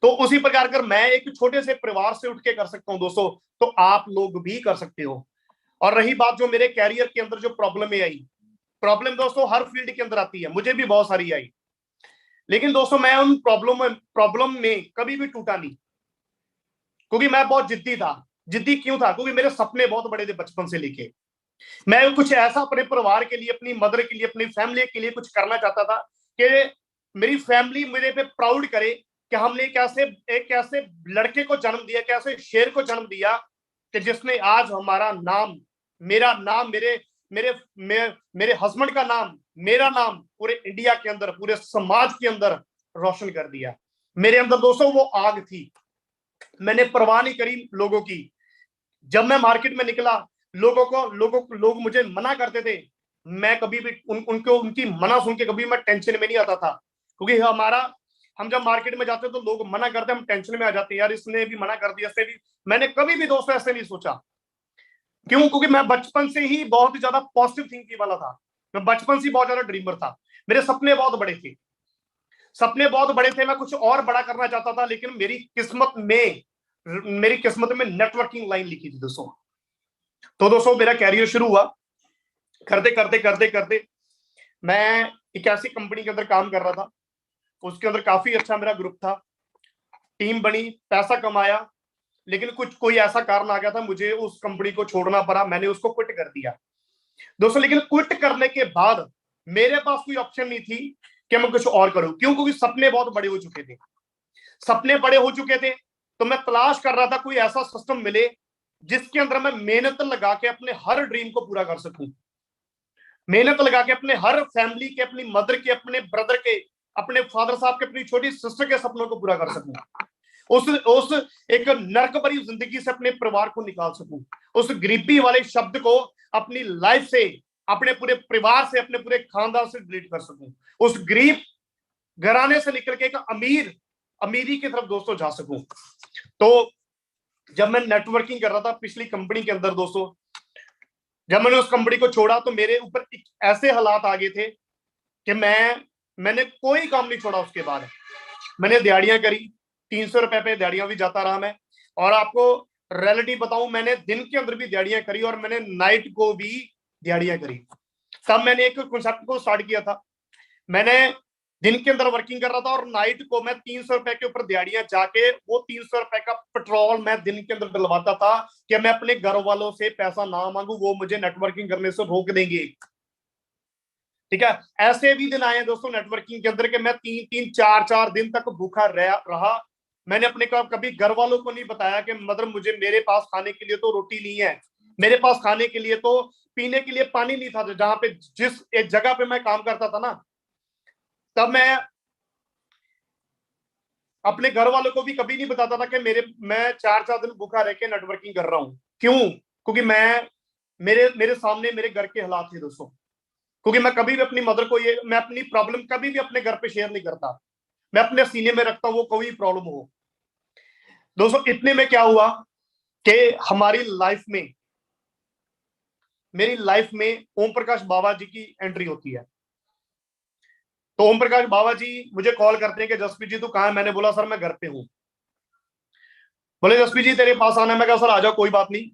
तो उसी प्रकार अगर मैं एक छोटे से परिवार से उठ के कर सकता हूं दोस्तों, तो आप लोग भी कर सकते हो। और रही बात जो मेरे कैरियर के अंदर जो प्रॉब्लम आई, प्रॉब्लम दोस्तों हर फील्ड के अंदर आती है, मुझे भी बहुत सारी आई, लेकिन दोस्तों मैं उन प्रॉब्लम में कभी भी टूटा नहीं, क्योंकि मैं बहुत जिद्दी था। जिद्दी क्यों था? क्योंकि मेरे सपने बहुत बड़े थे बचपन से लेके। मैं कुछ ऐसा अपने परिवार के लिए, अपनी मदर के लिए, अपनी फैमिली के लिए कुछ करना चाहता था कि मेरी फैमिली मेरे पे प्राउड करे कि हमने एक ऐसे लड़के को जन्म दिया, कैसे शेर को जन्म दिया कि जिसने आज हमारा नाम, मेरा नाम, मेरे हस्बैंड का नाम, मेरा नाम पूरे इंडिया के अंदर, पूरे समाज के अंदर रोशन कर दिया। मेरे अंदर दोस्तों वो आग थी, मैंने परवाह नहीं करी लोगों की। जब मैं मार्केट में निकला, लोग मुझे मना करते थे, मैं कभी भी उनकी मना सुन के कभी मैं टेंशन में नहीं आता था, क्योंकि हम जब मार्केट में जाते तो लोग मना करते, हम टेंशन में आ जाते, यार इसने भी मना कर दिया, इसने भी। मैंने कभी भी दोस्तों ऐसे नहीं सोचा। क्यों? क्योंकि मैं बचपन से ही बहुत ज्यादा पॉजिटिव थिंकिंग वाला था। मैं बचपन से बहुत ज्यादा ड्रीमर था। मेरे सपने बहुत बड़े थे, मैं कुछ और बड़ा करना चाहता था, लेकिन मेरी किस्मत में नेटवर्किंग लाइन लिखी थी दोस्तों। तो दोस्तों मेरा कैरियर शुरू हुआ, करते मैं एक ऐसी कंपनी के अंदर काम कर रहा था, उसके अंदर काफी अच्छा मेरा ग्रुप था, टीम बनी, पैसा कमाया, लेकिन कोई ऐसा कारण आ गया था, मुझे उस कंपनी को छोड़ना पड़ा, मैंने उसको क्विट कर दिया दोस्तों। लेकिन क्विट करने के बाद मेरे पास कोई ऑप्शन नहीं थी कि मैं कुछ और करूं। क्यों? क्योंकि सपने बहुत बड़े हो चुके थे, तो मैं तलाश कर रहा था कोई ऐसा सिस्टम मिले जिसके अंदर मैं मेहनत लगा के अपने हर ड्रीम को पूरा कर सकूं, मेहनत लगा के अपने हर फैमिली के, अपनी मदर के, अपने ब्रदर के, अपने फादर साहब के, अपनी छोटी सिस्टर के सपनों को पूरा कर सकूं, उस एक नर्क भरी जिंदगी से अपने परिवार को निकाल सकूं, उस गरीबी वाले शब्द को अपनी लाइफ से, अपने पूरे परिवार से, अपने पूरे खानदान से डिलीट कर सकूं, उस गरीब घराने से निकल के एक अमीरी की तरफ दोस्तों जा सकूं। तो जब मैं नेटवर्किंग कर रहा था पिछली कंपनी के अंदर दोस्तों, जब मैंने उस कंपनी को छोड़ा तो मेरे ऊपर ऐसे हालात आ गए थे कि मैंने कोई काम नहीं छोड़ा। उसके बाद मैंने दिहाड़ियां करी, 300 रुपए पे दिहाड़ियां भी जाता रहा मैं। और आपको रियलिटी बताऊं, मैंने दिन के अंदर भी दिहाड़ियां करी और मैंने नाइट को भी दिहाड़ियां करी। तब मैंने एक कॉन्सेप्ट को स्टार्ट किया था, मैंने दिन के अंदर वर्किंग कर रहा था और नाइट को मैं 300 रुपए के ऊपर दिहाड़ियां जाके वो 300 रुपए का पेट्रोल मैं दिन के अंदर डलवाता था कि मैं अपने घर वालों से पैसा ना मांगू, वो मुझे नेटवर्किंग करने से रोक देंगे। ठीक है, ऐसे भी दिन आए दोस्तों नेटवर्किंग के अंदर कि मैं 3-4 दिन तक भूखा रहा। मैंने अपने कभी घर वालों को नहीं बताया कि मदर मुझे, मेरे पास खाने के लिए तो रोटी नहीं है, मेरे पास खाने के लिए तो पीने के लिए पानी नहीं था। जहां पे जिस एक जगह पे मैं काम करता था ना, तब मैं अपने घर वालों को भी कभी नहीं बताता था कि मैं 4 दिन भूखा रह के नेटवर्किंग कर रहा हूं। क्यों? क्योंकि मेरे सामने मेरे घर के हालात थे दोस्तों। क्योंकि मैं कभी भी अपनी मदर को मैं अपनी प्रॉब्लम कभी भी अपने घर पे शेयर नहीं करता, मैं अपने सीने में रखता हूं, वो कोई प्रॉब्लम हो दोस्तों। इतने में क्या हुआ कि मेरी लाइफ में ओम प्रकाश बाबा जी की एंट्री होती है। तो ओम प्रकाश बाबा जी मुझे कॉल करते हैं कि जसप्रीत जी तू कहां है? मैंने बोला सर मैं घर पे हूं। बोले जसप्रीत जी तेरे पास आना है। मैं कहा सर आ जाओ, कोई बात नहीं।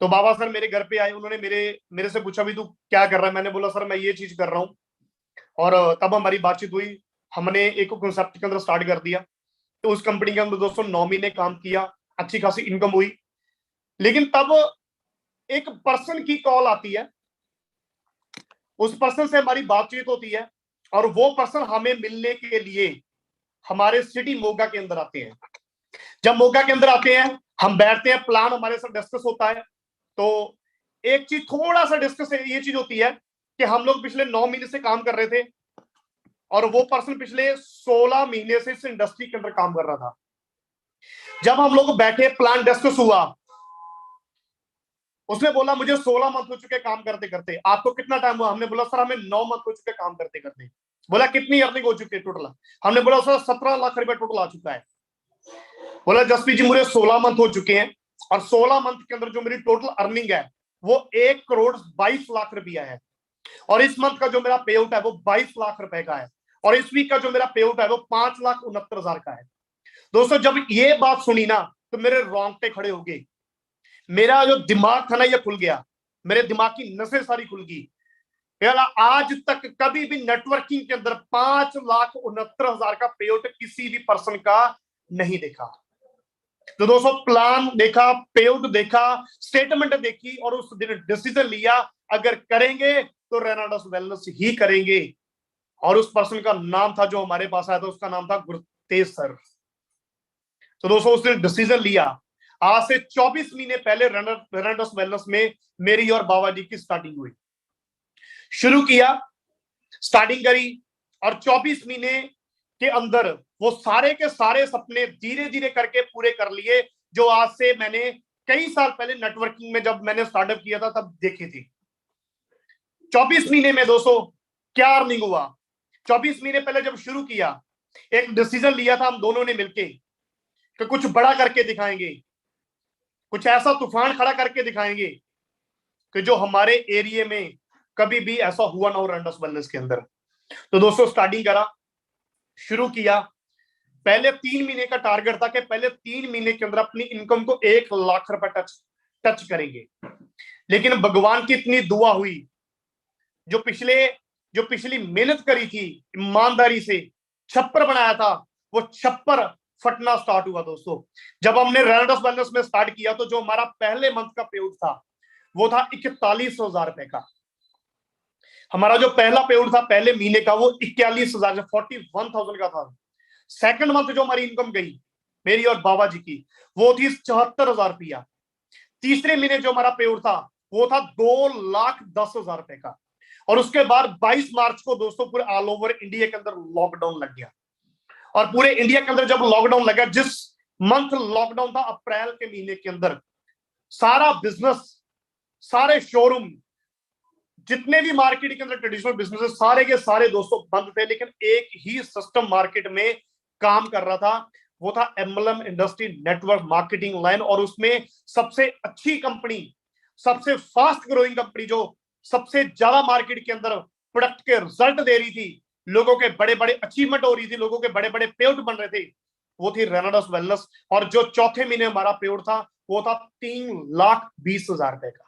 तो बाबा सर मेरे घर पे आए, उन्होंने मेरे से पूछा भी तू क्या कर रहा है? मैंने बोला सर मैं ये चीज कर रहा हूँ। और तब हमारी बातचीत हुई, हमने एक कॉन्सेप्ट के अंदर स्टार्ट कर दिया तो उस कंपनी के अंदर दोस्तों 9 महीने काम किया, अच्छी खासी इनकम हुई। लेकिन तब एक पर्सन की कॉल आती है, उस पर्सन से हमारी बातचीत होती है और वो पर्सन हमें मिलने के लिए हमारे सिटी मोगा के अंदर आते हैं। जब मोगा के अंदर आते हैं, हम बैठते हैं, प्लान हमारे साथ डिस्कस होता है। तो एक चीज थोड़ा सा डिस्कस ये चीज होती है कि हम लोग पिछले 9 महीने से काम कर रहे थे और वो पर्सन पिछले 16 महीने से इस इंडस्ट्री के अंदर काम कर रहा था। जब हम लोग बैठे, प्लान डिस्कस हुआ, उसने बोला मुझे 16 मंथ हो चुके काम करते करते, आपको कितना टाइम हुआ? हमने बोला सर हमें 9 मंथ हो चुके काम करते करते। बोला कितनी अर्निंग हो चुकी है टोटल? हमने बोला सर 17 लाख रुपए टोटल आ चुका है। बोला जसप्रीत जी मुझे 16 मंथ हो चुके हैं और 16 मंथ के अंदर जो मेरी टोटल अर्निंग है वो 1 करोड़ 22 लाख रुपया है और इस मंथ का जो मेरा पे आउट है वो 22 लाख रुपए का है और इस वीक का जो मेरा पे आउट है वो 5,69,000 का है। दोस्तों जब ये बात सुनी ना तो मेरे रोंगटे खड़े हो गए, मेरा जो दिमाग था ना ये खुल गया, मेरे दिमाग की नसें सारी खुल गई। आज तक कभी भी नेटवर्किंग के अंदर 5,69,000 का पे आउट किसी भी पर्सन का नहीं देखा। तो दोस्तों प्लान देखा, पे आउट देखा, स्टेटमेंट देखी और उस दिन डिसीजन लिया अगर करेंगे तो रेनाडस वेलनेस ही करेंगे। और उस पर्सन का नाम था जो हमारे पास आया था, उसका नाम था गुरतेज सर। तो दोस्तों उसने डिसीजन लिया। आज से 24 महीने पहले रेनाडस वेलनेस में मेरी और बाबा जी की स्टार्टिंग हुई। शुरू किया, स्टार्टिंग करी और 24 महीने के अंदर वो सारे के सारे सपने धीरे धीरे करके पूरे कर लिए जो आज से मैंने कई साल पहले नेटवर्किंग में जब मैंने स्टार्टअप किया था तब देखी थी। 24 महीने में दोस्तों क्या अर्निंग हुआ? 24 महीने पहले जब शुरू किया, एक डिसीजन लिया था हम दोनों ने मिलके कि कुछ बड़ा करके दिखाएंगे, कुछ ऐसा तूफान खड़ा करके दिखाएंगे कि जो हमारे एरिया में कभी भी ऐसा हुआ ना हो रेनाडस वेलनेस के अंदर। तो दोस्तों स्टार्टिंग करा, शुरू किया। पहले 3 महीने का टारगेट था कि पहले 3 महीने के अंदर अपनी इनकम को 1 लाख रुपए टच करेंगे। लेकिन भगवान की इतनी दुआ हुई, जो पिछली मेहनत करी थी ईमानदारी से, छप्पर बनाया था, वो छप्पर फटना स्टार्ट हुआ। दोस्तों जब हमने रेनाडस वेलनेस में स्टार्ट किया तो जो हमारा पहले मंथ का पे आउट था वो था 41,000 रुपए का। हमारा जो पहला पे आउट था पहले महीने का वो 41,000 41,000 का था। सेकंड मंथ जो हमारी इनकम गई मेरी और बाबा जी की वो थी 74,000 रुपया। तीसरे महीने जो हमारा पे आउट था वो था 2,10,000 रुपए का। और उसके बाद 22 मार्च को दोस्तों पूरे ऑल ओवर इंडिया के अंदर लॉकडाउन लग गया। और पूरे इंडिया के अंदर जब लॉकडाउन लगा, जिस मंथ लॉकडाउन था अप्रैल के महीने के अंदर, सारा बिजनेस, सारे शोरूम, जितने भी मार्केट के अंदर ट्रेडिशनल बिजनेस सारे के सारे दोस्तों बंद थे। लेकिन एक ही सिस्टम मार्केट में काम कर रहा था, वो था MLM industry network marketing line. और उसमें सबसे अच्छी कंपनी, सबसे फास्ट ग्रोइंग कंपनी, जो सबसे ज्यादा मार्केट के अंदर प्रोडक्ट के रिजल्ट दे रही थी, लोगों के बड़े बड़े अचीवमेंट हो रही थी, लोगों के बड़े बड़े पे आउट बन रहे थे, वो थी रेनाडस वेलनेस। और जो चौथे महीने हमारा पे आउट था वो था 3,20,000 रुपए का।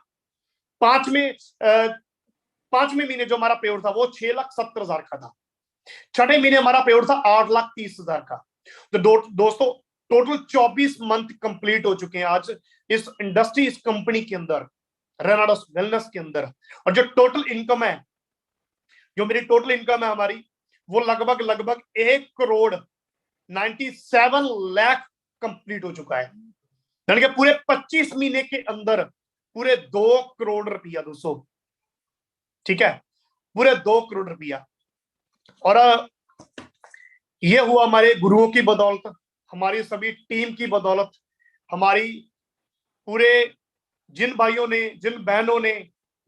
पांचवें महीने जो हमारा पे आउट था वो 6,70,000 का था। छठे महीने हमारा पे आउट था 8,30,000 का। तो दोस्तों टोटल 24 मंथ कंप्लीट हो चुके हैं आज इस इंडस्ट्री, इस कंपनी के अंदर, रेनाडस वेलनेस के अंदर। और जो टोटल इनकम है, जो मेरी टोटल इनकम है हमारी, वो लगभग 1 करोड़ 97 लाख कंप्लीट हो चुका है। यानी कि पूरे 25 महीने के अंदर पूरे 2 करोड़ रुपया दोस्तों, ठीक है, पूरे 2 करोड़ रुपया। और ये हुआ हमारे गुरुओं की बदौलत, हमारी सभी टीम की बदौलत, हमारी पूरे जिन भाइयों ने, जिन बहनों ने,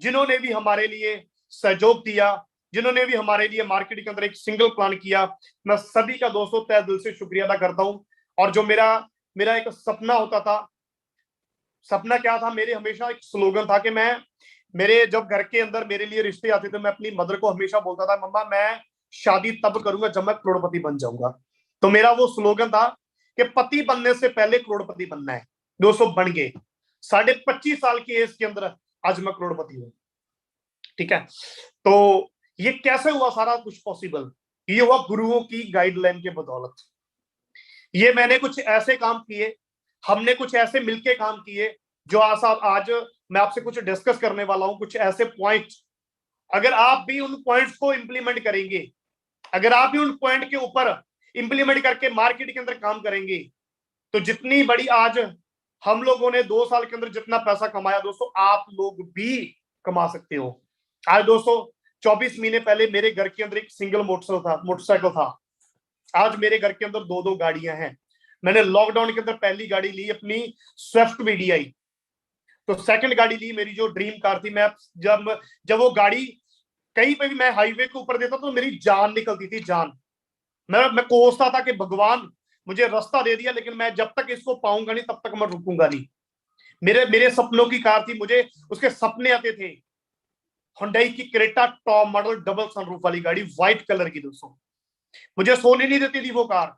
जिन्होंने भी हमारे लिए सहयोग दिया, जिन्होंने भी हमारे लिए मार्केट के अंदर एक सिंगल प्लान किया, मैं सभी का दोस्तों तहे दिल से शुक्रिया अदा करता हूं। और जो मेरा एक सपना होता था, सपना क्या था, मेरे हमेशा एक स्लोगन था कि मेरे जब घर के अंदर मेरे लिए रिश्ते आते थे, मैं अपनी मदर को हमेशा बोलता था, मम्मा मैं शादी तब करूंगा जब मैं करोड़पति बन जाऊंगा। तो मेरा वो स्लोगन था कि पति बनने से पहले करोड़पति बनना है। दोस्तों बन गए, 25.5 साल की एज के अंदर आज मैं करोड़पति हूं, ठीक है। तो ये कैसे हुआ सारा कुछ पॉसिबल? ये हुआ गुरुओं की गाइडलाइन के बदौलत, ये मैंने कुछ ऐसे काम किए, हमने कुछ ऐसे मिलके काम किए जो आज मैं आपसे कुछ डिस्कस करने वाला हूं, कुछ ऐसे पॉइंट। अगर आप भी उन पॉइंट्स को इंप्लीमेंट करेंगे, अगर आप भी उन पॉइंट के ऊपर इंप्लीमेंट करके मार्केट के अंदर काम करेंगे, तो जितनी बड़ी आज हम लोगों ने 2 साल के अंदर जितना पैसा कमाया दोस्तों, आप लोग भी कमा सकते हो। आज दोस्तों 24 महीने पहले मेरे घर के अंदर एक सिंगल मोटरसाइकिल था। आज मेरे घर के अंदर 2-2 गाड़ियां हैं। मैंने लॉकडाउन के अंदर पहली गाड़ी ली अपनी स्विफ्ट VDI, तो सेकंड गाड़ी ली मेरी जो ड्रीम कार थी। मैं जब वो गाड़ी कहीं पे भी मैं हाईवे के ऊपर देता तो मेरी जान निकलती थी, जान। मैं कोसता था कि भगवान मुझे रास्ता दे दिया, लेकिन मैं जब तक इसको पाऊंगा नहीं तब तक मैं रुकूंगा नहीं। मेरे सपनों की कार थी, मुझे उसके सपने आते थे। हुंडई की Creta top model double sunroof वाली गाड़ी, व्हाइट कलर की दोस्तों, मुझे सोने नहीं देती थी वो कार।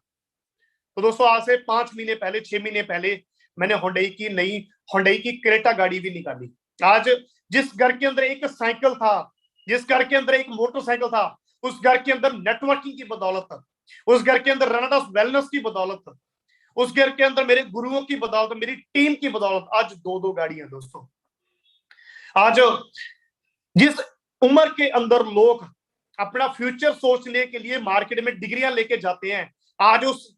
तो दोस्तों आज से 5 महीने पहले, 6 महीने पहले मैंने हुंडई की क्रेटा गाड़ी भी निकाली। आज जिस घर के अंदर एक साइकिल था, जिस घर के अंदर एक मोटरसाइकिल था, उस घर के अंदर नेटवर्किंग की बदौलत, उस घर के अंदर रेनेडस वेलनेस की बदौलत, उस घर के अंदर मेरे गुरुओं की बदौलत, मेरी टीम की बदौलत आज 2-2 गाड़ियां दोस्तों। आज जिस उम्र के अंदर लोग अपना फ्यूचर सोचने के लिए मार्केट में डिग्रियां लेके जाते हैं, आज उस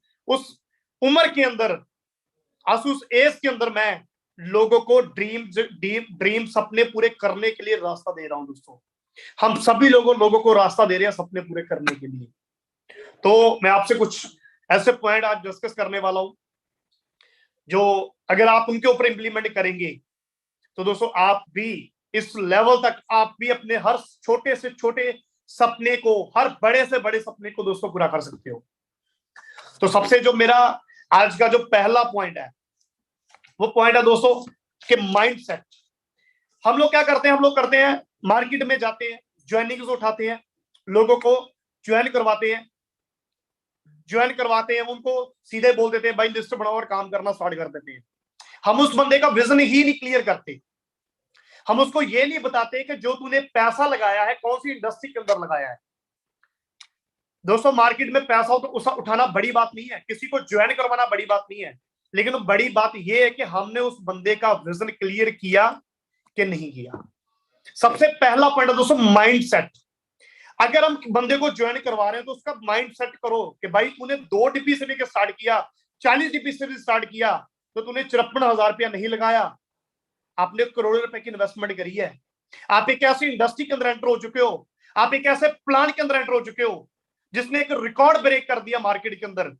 उम्र के अंदर, आज उस एज के अंदर मैं लोगों को ड्रीम सपने पूरे करने के लिए रास्ता दे रहा हूं दोस्तों। हम सभी लोगों को रास्ता दे रहे हैं सपने पूरे करने के लिए। तो मैं आपसे कुछ ऐसे पॉइंट आज डिस्कस करने वाला हूं जो अगर आप उनके ऊपर इंप्लीमेंट करेंगे तो दोस्तों आप भी इस लेवल तक, आप भी अपने हर छोटे से छोटे सपने को, हर बड़े से बड़े सपने को दोस्तों पूरा कर सकते हो। तो सबसे जो मेरा आज का जो पहला पॉइंट है, वो पॉइंट है दोस्तों कि माइंडसेट। हम लोग क्या करते हैं, हम लोग करते हैं मार्केट में जाते हैं, ज्वाइनिंग्स उठाते हैं, लोगों को ज्वाइन करवाते हैं, उनको सीधे बोल देते हैं भाई लिस्ट बनाओ और काम करना स्टार्ट कर देते हैं। हम उस बंदे का विजन ही नहीं क्लियर करते। हम उसको ये नहीं बताते कि जो तूने पैसा लगाया है कौन सी इंडस्ट्री के अंदर लगाया है। दोस्तों मार्केट में पैसा हो तो उसे उठाना बड़ी बात नहीं है, किसी को ज्वाइन करवाना बड़ी बात नहीं है, लेकिन बड़ी बात यह है कि हमने उस बंदे का विजन क्लियर किया कि नहीं किया। सबसे पहला पॉइंट है दोस्तों माइंडसेट। अगर हम बंदे को ज्वाइन करवा रहे हैं तो उसका माइंड सेट करो कि भाई तूने 2 डिब्बी से लेकर स्टार्ट किया, 40 डिब्बी से भी स्टार्ट किया, तो तूने 54,000 रुपया नहीं लगाया, आपने करोड़ों रुपए की इन्वेस्टमेंट करी है। आप एक ऐसी इंडस्ट्री के अंदर एंटर हो चुके हो, आप एक ऐसे प्लान के अंदर एंटर हो चुके हो जिसने एक रिकॉर्ड ब्रेक कर दिया मार्केट के अंदर,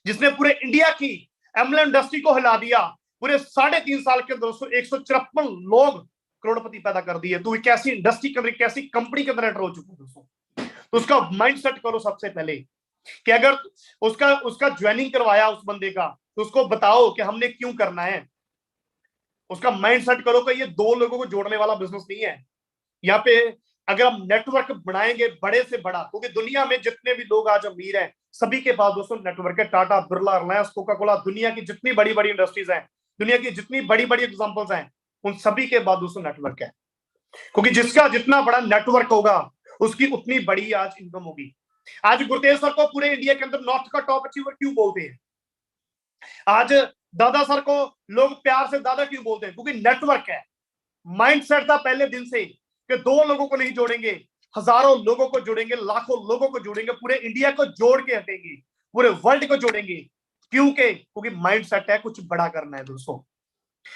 जिसने पूरे इंडिया की एमएलएम इंडस्ट्री को हिला दिया। पूरे 3.5 साल के अंदर 154 लोग करोड़पति पैदा कर दिए। तो एक ऐसी इंडस्ट्री के अंदर, एक ऐसी कंपनी के अंदर एंटर हो चुके हो दोस्तों। तो उसका माइंड सेट करो सबसे पहले कि अगर उसका ज्वाइनिंग करवाया उस बंदे का, तो उसको बताओ कि हमने क्यों करना है। उसका माइंड सेट करो कि ये 2 लोगों को जोड़ने वाला बिजनेस नहीं है। यहाँ पे अगर हम नेटवर्क बनाएंगे बड़े से बड़ा, क्योंकि दुनिया में जितने भी लोग आज अमीर हैं सभी के पास दोस्तों नेटवर्क है। टाटा, बिरला, रिलायंस, कोका कोला, दुनिया की जितनी बड़ी बड़ी इंडस्ट्रीज हैं, दुनिया की जितनी बड़ी बड़ी एग्जांपल्स हैं, उन सभी के बाद दोस्तों नेटवर्क है। क्योंकि जिसका जितना बड़ा नेटवर्क होगा उसकी उतनी बड़ी आज इनकम होगी। आज गुरतेज सर को पूरे इंडिया के अंदर नॉर्थ का टॉप अचीवर क्यों बोलते हैं? आज दादा सर को लोग प्यार से दादा क्यों बोलते हैं? क्योंकि नेटवर्क है। माइंडसेट था पहले दिन से कि 2 लोगों को नहीं जोड़ेंगे, हजारों लोगों को जोड़ेंगे, लाखों लोगों को जोड़ेंगे, पूरे इंडिया को जोड़ के हटेंगे, पूरे वर्ल्ड को जोड़ेंगे। क्योंकि माइंडसेट है कुछ बड़ा करना है दोस्तों।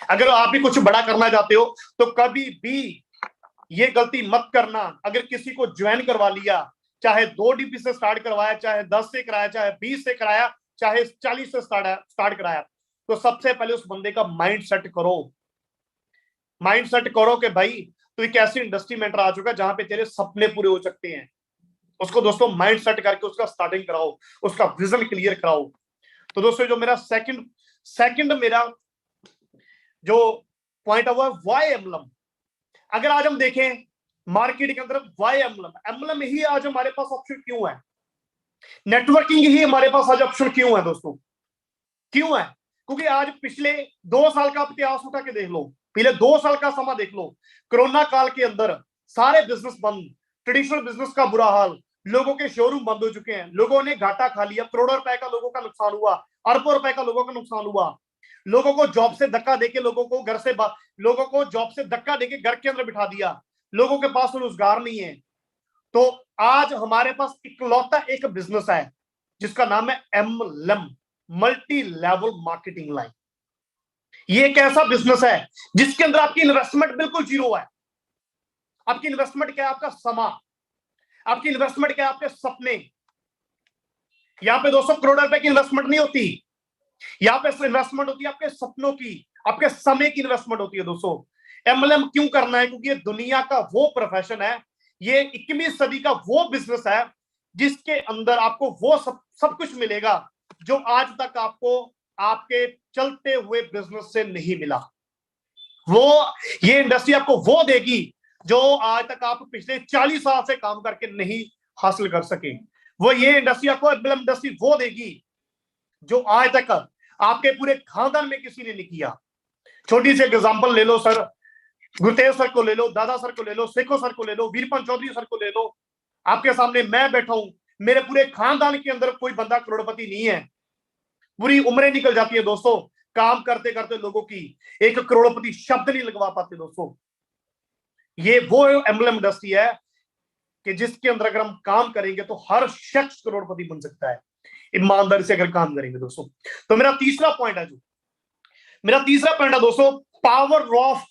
अगर आप भी कुछ बड़ा करना चाहते हो तो कभी भी ये गलती मत करना। अगर किसी को ज्वाइन करवा लिया, चाहे 2 डिब्बी से स्टार्ट करवाया, चाहे 10 से कराया, चाहे 20 से कराया, चाहे 40 से स्टार्ट कराया, तो सबसे पहले उस बंदे का माइंड सेट करो कि भाई तो एक ऐसी इंडस्ट्री में एंटर आ चुका है जहां पे तेरे सपने पूरे हो सकते हैं। उसको दोस्तों माइंड सेट करके उसका स्टार्टिंग कराओ, उसका विजन क्लियर कराओ। तो दोस्तों जो मेरा सेकंड मेरा जो पॉइंट है वो है वाई एम्बलम। अगर आज हम देखें मार्केट के अंदर वाई एम्बलम ही आज हमारे पास ऑप्शन क्यों है? नेटवर्किंग ही हमारे पास आज ऑप्शन क्यों है दोस्तों? क्यों है? क्योंकि आज पिछले 2 साल का इतिहास उठा के देख लो, पिछले 2 साल का समा देख लो। कोरोना काल के अंदर सारे बिजनेस बंद, ट्रेडिशनल बिजनेस का बुरा हाल, लोगों के शोरूम बंद हो चुके हैं, लोगों ने घाटा खा लिया, करोड़ों रुपए का लोगों का नुकसान हुआ, अरबों रुपए का लोगों का नुकसान हुआ, लोगों को जॉब से धक्का देके लोगों को जॉब से धक्का देके घर के अंदर बिठा दिया, लोगों के पास रोजगार नहीं है। तो आज हमारे पास इकलौता एक बिजनेस है जिसका नाम है MLM, multi level marketing line. ये एक ऐसा बिजनेस है जिसके अंदर आपकी इन्वेस्टमेंट बिल्कुल जीरो है। आपकी इन्वेस्टमेंट क्या है? आपका समय। आपकी इन्वेस्टमेंट क्या है? आपके सपने। यहां पे 200 करोड़ रुपए की इन्वेस्टमेंट नहीं होती, यहां पे इन्वेस्टमेंट होती है आपके सपनों की, आपके समय की इन्वेस्टमेंट होती है। दोस्तों, एमएलएम क्यों करना है? क्योंकि ये दुनिया का वो प्रोफेशन है, ये 21वीं सदी का वो बिजनेस है जिसके अंदर आपको वो सब कुछ मिलेगा जो आज तक आपको आपके चलते हुए बिजनेस से नहीं मिला। ये इंडस्ट्री आपको वो देगी जो आज तक आप पिछले 40 साल से काम करके नहीं हासिल कर सके। ये इंडस्ट्री आपको एमएलएम इंडस्ट्री वो देगी जो आज तक आपके पूरे खानदान में किसी ने नहीं किया। छोटी सी एग्जांपल ले लो सर, गुरतेज सर को ले लो, दादा सर को ले लो, सेखो सर को ले लो, वीरपन चौधरी सर को ले लो। आपके सामने मैं बैठा हूं, मेरे पूरे खानदान के अंदर कोई बंदा करोड़पति नहीं है। पूरी उम्रें निकल जाती है दोस्तों, काम करते करते लोगों की, एक करोड़पति शब्द नहीं लगवा पाते। दोस्तों, ये वो एमएलएम इंडस्ट्री है कि जिसके अंदर अगर हम काम करेंगे तो हर शख्स करोड़पति बन सकता है, ईमानदारी से अगर काम करेंगे। दोस्तों, तो मेरा तीसरा पॉइंट है दोस्तों, पावर ऑफ,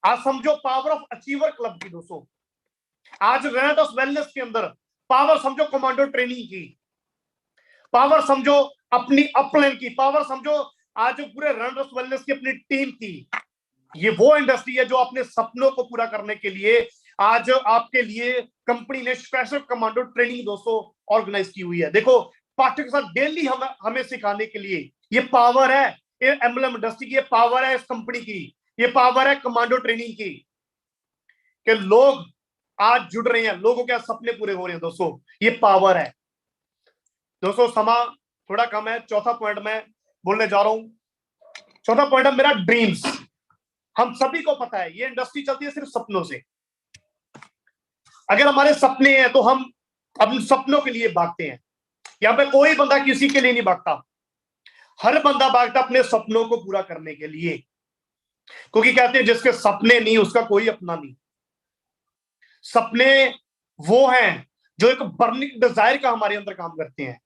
आज समझो पावर ऑफ अचीवर क्लब की। दोस्तों, आज रेनेटस वेलनेस के अंदर पावर समझो कमांडो ट्रेनिंग की, पावर समझो अपनी अपलाइन की, पावर समझो आज जो पूरे रेनेटस वेलनेस की अपनी टीम की। ये वो इंडस्ट्री है जो अपने सपनों को पूरा करने के लिए आज आपके लिए कंपनी ने स्पेशल कमांडो ट्रेनिंग दोस्तों ऑर्गेनाइज की हुई है। देखो, पाठ्य के साथ डेली हमें सिखाने के लिए ये पावर है, ये एमएलएम इंडस्ट्री की ये पावर है, इस कंपनी की ये पावर है कमांडो ट्रेनिंग की, कि लोग आज जुड़ रहे हैं, लोगों के सपने पूरे हो रहे हैं। दोस्तों, ये पावर है। दोस्तों, समा थोड़ा कम है, चौथा पॉइंट मैं बोलने जा रहा हूं। चौथा पॉइंट है मेरा ड्रीम्स। हम सभी को पता है ये इंडस्ट्री चलती है सिर्फ सपनों से। अगर हमारे सपने हैं तो हम अपने सपनों के लिए भागते हैं। यहां पे कोई बंदा किसी के लिए नहीं भागता, हर बंदा भागता अपने सपनों को पूरा करने के लिए, क्योंकि कहते हैं जिसके सपने नहीं उसका कोई अपना नहीं। सपने वो हैं जो एक बर्निंग डिजायर का हमारे अंदर काम करते हैं।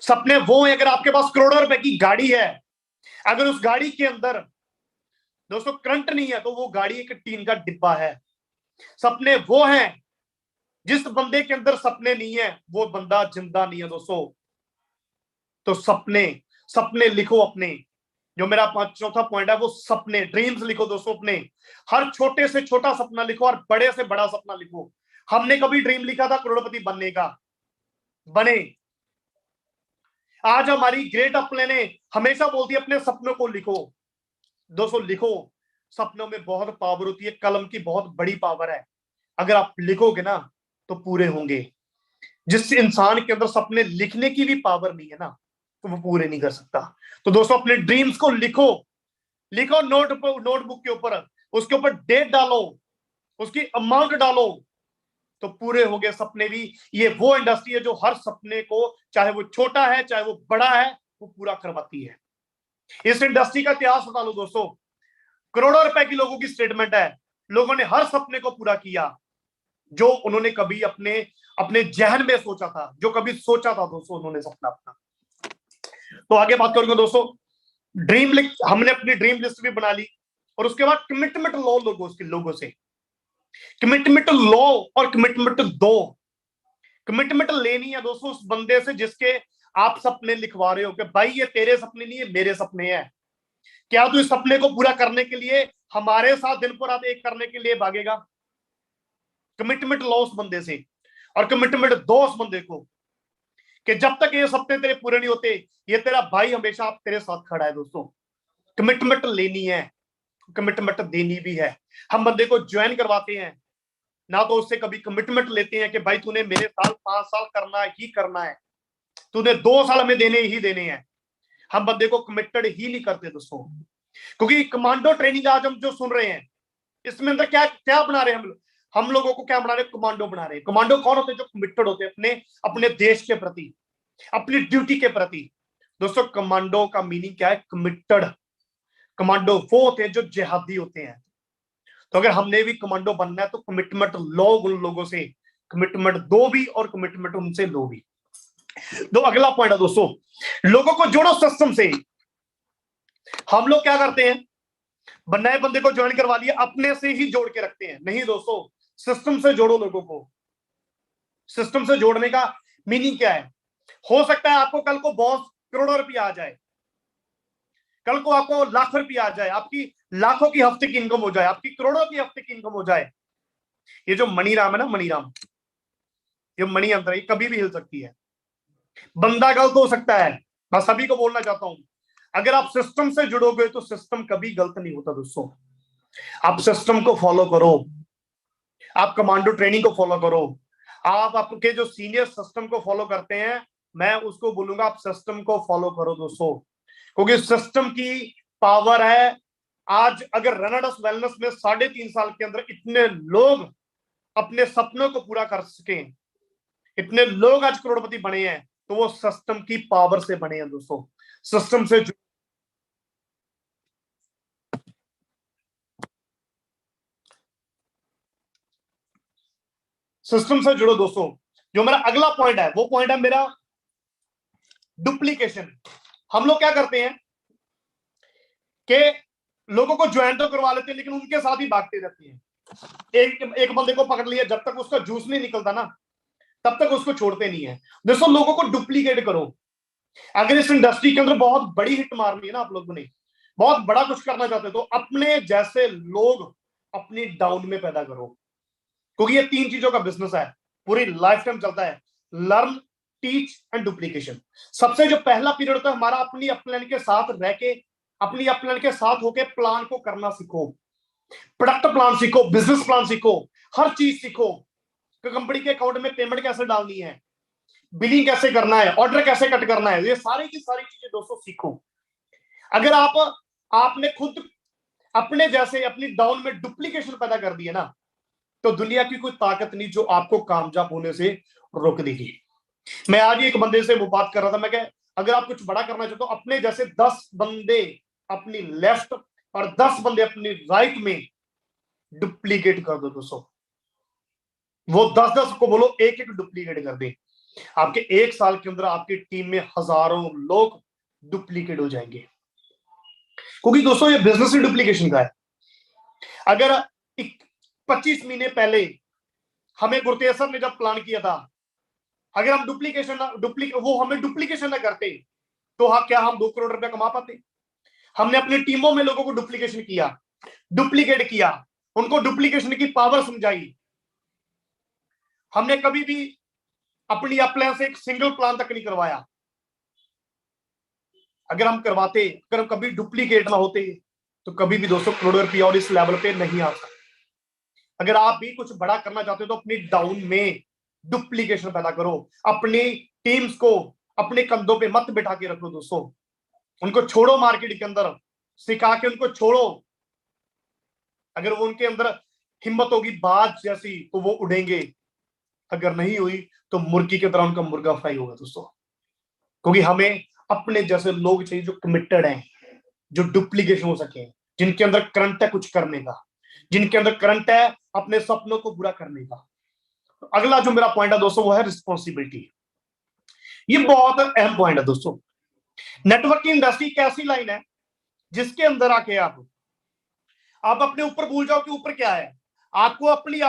सपने वो हैं, अगर आपके पास करोड़ों रुपए की गाड़ी है, अगर उस गाड़ी के अंदर दोस्तों करंट नहीं है तो वो गाड़ी एक टीन का डिब्बा है। सपने वो हैं, जिस बंदे के अंदर सपने नहीं है वो बंदा जिंदा नहीं है। दोस्तों, तो सपने लिखो अपने। जो मेरा चौथा पॉइंट है वो सपने, ड्रीम्स लिखो दोस्तों अपने। हर छोटे से छोटा सपना लिखो और बड़े से बड़ा सपना लिखो। हमने कभी ड्रीम लिखा था करोड़पति बनने का, बने। आज हमारी ग्रेट अपने ने हमेशा बोलती है अपने सपनों को लिखो। दोस्तों, लिखो, सपनों में बहुत पावर होती है, कलम की बहुत बड़ी पावर है। अगर आप लिखोगे ना तो पूरे होंगे। जिस इंसान के अंदर सपने लिखने की भी पावर नहीं है ना तो वो पूरे नहीं कर सकता। तो दोस्तों, अपने ड्रीम्स को लिखो नोटबुक के ऊपर, उसके ऊपर डेट डालो, उसकी अमाउंट डालो, तो पूरे हो गए सपने भी। ये वो इंडस्ट्री है जो हर सपने को, चाहे वो छोटा है चाहे वो बड़ा है, वो पूरा करवाती है। इस इंडस्ट्री का इतिहास बता लो दोस्तों, करोड़ों रुपए की लोगों की स्टेटमेंट है। लोगों ने हर सपने को पूरा किया जो उन्होंने कभी अपने जहन में सोचा था, जो कभी सोचा था दोस्तों उन्होंने सपना अपना। तो आगे बात करूंगा दोस्तों, हमने अपनी ड्रीम लिस्ट भी बना ली, और उसके बाद कमिटमेंट लो लोगों से। कमिटमेंट लो और कमिटमेंट दो। कमिटमेंट लेनी है दोस्तों उस बंदे से जिसके आप सपने लिखवा रहे हो कि भाई ये तेरे सपने नहीं है, मेरे सपने हैं। क्या तू इस सपने को पूरा करने के लिए हमारे साथ दिन पर रात एक करने के लिए भागेगा? कमिटमेंट लो उस बंदे से, और कमिटमेंट दो उस बंदे को कि जब तक ये सपने तेरे पूरे नहीं होते, ये तेरा भाई हमेशा आप तेरे साथ खड़ा है। दोस्तों, कमिटमेंट लेनी है, कमिटमेंट देनी भी है। हम बंदे को ज्वाइन करवाते हैं ना तो उससे कभी कमिटमेंट लेते हैं कि भाई तूने मेरे साल 5 साल करना ही करना है, तूने 2 साल हमें देने ही देने हैं। हम बंदे को कमिटेड ही नहीं करते दोस्तों, क्योंकि कमांडो ट्रेनिंग आज हम जो सुन रहे हैं इसमें अंदर क्या क्या बना रहे हैं हम लोगों को क्या बना रहे हैं, कमांडो बना रहे हैं। कमांडो कौन होते हैं, जो कमिटेड होते हैं अपने अपने देश के प्रति, अपनी ड्यूटी के प्रति। दोस्तों कमांडो का मीनिंग क्या है, कमिटेड। कमांडो वो होते हैं जो जिहादी होते हैं। तो अगर हमने भी कमांडो बनना है तो कमिटमेंट लो उन लोगों से, कमिटमेंट दो भी और कमिटमेंट उनसे लो भी। तो अगला पॉइंट है दोस्तों, लोगों को जोड़ो सिस्टम से। हम लोग क्या करते हैं, नए बंदे को ज्वाइन करवा लिया, अपने से ही जोड़ के रखते हैं। नहीं दोस्तों, सिस्टम से जोड़ो लोगों को। सिस्टम से जोड़ने का मीनिंग क्या है, हो सकता है आपको कल को बॉस करोड़ों रुपया आ जाए, कल को आपको लाख रुपया आ जाए, आपकी लाखों की हफ्ते की इनकम हो जाए, आपकी करोड़ों की हफ्ते की इनकम हो जाए। ये जो मनीराम है ना, मनीराम, ये मनी यंत्र, ये कभी भी हिल सकती है। बंदा गलत हो सकता है, मैं सभी को बोलना चाहता हूं, अगर आप सिस्टम से जुड़ोगे तो सिस्टम कभी गलत नहीं होता दोस्तों। आप सिस्टम को फॉलो करो, आप कमांडो ट्रेनिंग को फॉलो करो, आप आपके जो सीनियर सिस्टम को फॉलो करते हैं, मैं उसको बोलूंगा आप सिस्टम को फॉलो करो दोस्तों, क्योंकि सिस्टम की पावर है। आज अगर रेनाडस वेलनेस में 3.5 साल के अंदर इतने लोग अपने सपनों को पूरा कर सके, इतने लोग आज करोड़पति बने हैं, तो वो सिस्टम की पावर से बने हैं दोस्तों। सिस्टम से सिस्टम से जुड़ो दोस्तों। जो मेरा अगला पॉइंट है वो पॉइंट है मेरा डुप्लीकेशन। हम लोग क्या करते हैं कि लोगों को ज्वाइन तो करवा लेते हैं लेकिन उनके साथ ही भागते रहते हैं। एक बंदे को पकड़ लिया, जब तक उसका जूस नहीं निकलता ना तब तक उसको छोड़ते नहीं है। दोस्तों लोगों को डुप्लीकेट करो। अगर इस इंडस्ट्री के अंदर बहुत बड़ी हिट मारनी है ना, आप लोगों ने बहुत बड़ा कुछ करना चाहते हो, तो अपने जैसे लोग अपनी डाउन में पैदा करो, क्योंकि ये 3 चीजों का बिजनेस है, पूरी लाइफ टाइम चलता है, लर्न, टीच एंड डुप्लीकेशन। सबसे जो पहला पीरियड होता है हमारा, अपनी अपलाइन के साथ रह के, अपनी अपलाइन के साथ होके प्लान को करना सीखो, प्रोडक्ट प्लान सीखो, बिजनेस प्लान सीखो, हर चीज सीखो कि कंपनी के अकाउंट में पेमेंट कैसे डालनी है, बिलिंग कैसे करना है, ऑर्डर कैसे कट करना है, ये सारी की सारी चीजें दोस्तों सीखो। अगर आपने खुद अपने जैसे अपनी डाउन में डुप्लीकेशन पैदा कर दिया ना, तो दुनिया की कोई ताकत नहीं जो आपको कामयाब होने से रोक देगी। मैं आज ही एक बंदे से वो बात कर रहा था, मैं कह अगर आप कुछ बड़ा करना चाहते हो, अपने जैसे 10 बंदे अपनी लेफ्ट और 10 बंदे अपनी राइट में डुप्लीकेट कर दो दोस्तों। वो 10-10 को बोलो एक एक डुप्लीकेट कर दे, आपके 1 साल के अंदर आपकी टीम में हजारों लोग डुप्लीकेट हो जाएंगे। क्योंकि दोस्तों ये बिजनेस ही डुप्लीकेशन का है। अगर 25 महीने पहले हमें गुरतेज सर ने जब प्लान किया था, अगर हम वो हमें डुप्लीकेशन ना करते तो क्या हम 2 करोड़ रुपया कमा पाते? हमने अपनी टीमों में लोगों को डुप्लीकेशन किया, डुप्लीकेट किया, उनको डुप्लीकेशन की पावर समझाई। हमने कभी भी अपनी अपलाइन से एक सिंगल प्लान तक नहीं करवाया। अगर हम करवाते, अगर हम कभी डुप्लीकेट ना होते, तो कभी भी दोस्तों करोड़ों रुपया और इस लेवल पे नहीं आता। अगर आप भी कुछ बड़ा करना चाहते हो तो अपनी डाउन में डुप्लीकेशन पैदा करो, अपनी टीम्स को अपने कंधों पे मत बिठा के रखो दोस्तों, उनको छोड़ो मार्केट के अंदर, सिखा के उनको छोड़ो। अगर वो उनके अंदर हिम्मत होगी बात जैसी तो वो उड़ेंगे, अगर नहीं हुई तो मुर्गी की तरह उनका मुर्गा फ्राई होगा दोस्तों। क्योंकि हमें अपने जैसे लोग चाहिए जो कमिटेड हैं, जो डुप्लीकेशन हो सके, जिनके अंदर करंट है कुछ करने का, जिनके अंदर करंट है अपने सपनों को पूरा करने का। तो अगला जो मेरा पॉइंट है दोस्तों वो है रिस्पॉन्सिबिलिटी। ये बहुत अहम पॉइंट है दोस्तों। नेटवर्किंग इंडस्ट्री एक ऐसी लाइन है जिसके अंदर आके आप अपने ऊपर भूल जाओ कि ऊपर क्या है। आपको अपनी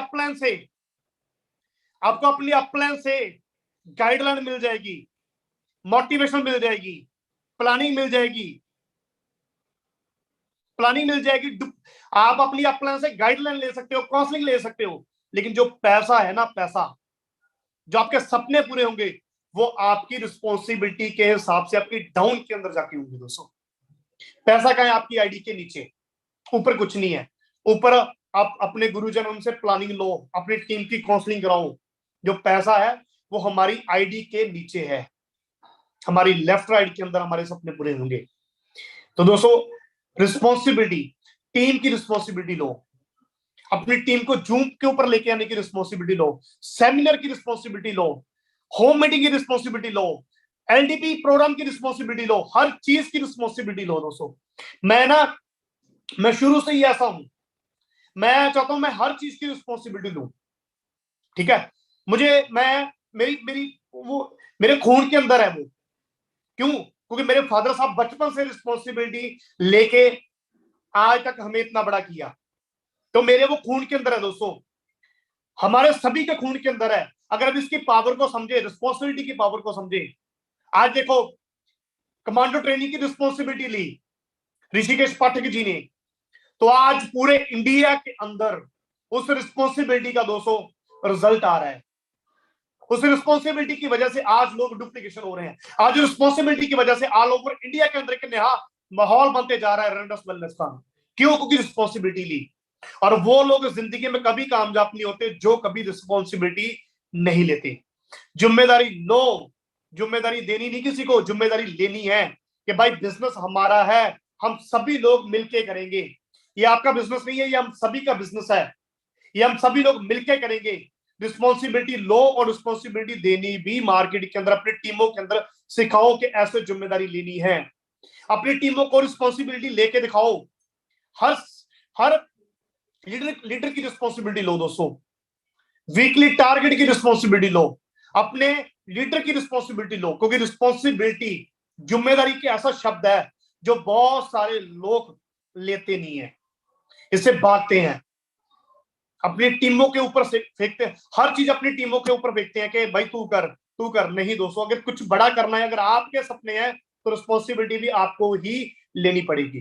अपलाइन से गाइडलाइन मिल जाएगी, मोटिवेशन मिल जाएगी, प्लानिंग मिल जाएगी। आप अपनी अपलाइन से गाइडलाइन ले सकते हो, काउंसलिंग ले सकते हो, लेकिन जो पैसा है ना, पैसा जो आपके सपने पूरे होंगे वो आपकी रिस्पॉन्सिबिलिटी के हिसाब से आपकी डाउन के अंदर जाके होंगे दोस्तों। पैसा का है आपकी आईडी के नीचे, ऊपर कुछ नहीं है। ऊपर आप अपने गुरुजन उनसे प्लानिंग लो, अपनी टीम की काउंसलिंग कराओ। जो पैसा है वो हमारी आईडी के नीचे है, हमारी लेफ्ट राइट के अंदर हमारे सपने पूरे होंगे। तो दोस्तों रिस्पॉन्सिबिलिटी, टीम की रिस्पॉन्सिबिलिटी लो। अपनी टीम को जूम के ऊपर लेके आने की रिस्पॉन्सिबिलिटी लो, सेमिनार की रिस्पॉन्सिबिलिटी लो, होम मीटिंग की रिस्पॉन्सिबिलिटी लो, एलडीपी प्रोग्राम की रिस्पॉन्सिबिलिटी लो, हर चीज की रिस्पॉन्सिबिलिटी लो दोस्तों। मैं शुरू से ही ऐसा हूं, मैं चाहता हूं मैं हर चीज की रिस्पॉन्सिबिलिटी लूं, ठीक है। मेरे खून के अंदर है वो। क्यों? क्योंकि मेरे फादर साहब बचपन से रिस्पॉन्सिबिलिटी लेके आज तक हमें इतना बड़ा किया, तो मेरे वो खून के अंदर है दोस्तों, हमारे सभी के खून के अंदर है। अगर हम इसकी पावर को समझे, रिस्पॉन्सिबिलिटी की पावर को समझे, आज देखो कमांडो ट्रेनिंग की रिस्पॉन्सिबिलिटी ली ऋषिकेश पाठक जी ने, तो आज पूरे इंडिया के अंदर उस रिस्पॉन्सिबिलिटी का दोस्तों रिजल्ट आ रहा है। उस रिस्पॉन्सिबिलिटी की वजह से आज लोग डुप्लीकेशन हो रहे हैं, आज रिस्पॉन्सिबिलिटी की वजह से ऑल ओवर इंडिया के अंदर एक नया माहौल बनते जा रहा है रेनेडस वेलनेस का। क्यों? क्योंकि रिस्पॉन्सिबिलिटी ली। और वो लोग जिंदगी में कभी कामयाब नहीं होते जो कभी रिस्पॉन्सिबिलिटी नहीं लेते। जिम्मेदारी लो, जिम्मेदारी देनी नहीं किसी को, जिम्मेदारी लेनी है कि भाई बिजनेस हमारा है, हम सभी लोग मिलके करेंगे। ये आपका बिजनेस नहीं है, ये हम सभी का बिजनेस है, ये हम सभी लोग मिलके करेंगे। रिस्पॉन्सिबिलिटी लो और रिस्पॉन्सिबिलिटी देनी भी मार्केट के अंदर अपनी टीमों के अंदर सिखाओ कि ऐसे जिम्मेदारी लेनी है। अपनी टीमों को रिस्पॉन्सिबिलिटी लेके दिखाओ। हर हर लीडर की रिस्पॉन्सिबिलिटी लो दोस्तों, वीकली टारगेट की रिस्पॉन्सिबिलिटी लो, अपने लीडर की रिस्पॉन्सिबिलिटी लो, क्योंकि रिस्पॉन्सिबिलिटी जिम्मेदारी के ऐसा शब्द है जो बहुत सारे लोग लेते नहीं है, इससे भागते हैं, अपनी टीमों के ऊपर से फेंकते हैं, हर चीज अपनी टीमों के ऊपर फेंकते हैं कि भाई तू कर तू कर। नहीं दोस्तों, अगर कुछ बड़ा करना है, अगर आपके सपने हैं, तो रिस्पॉन्सिबिलिटी भी आपको ही लेनी पड़ेगी।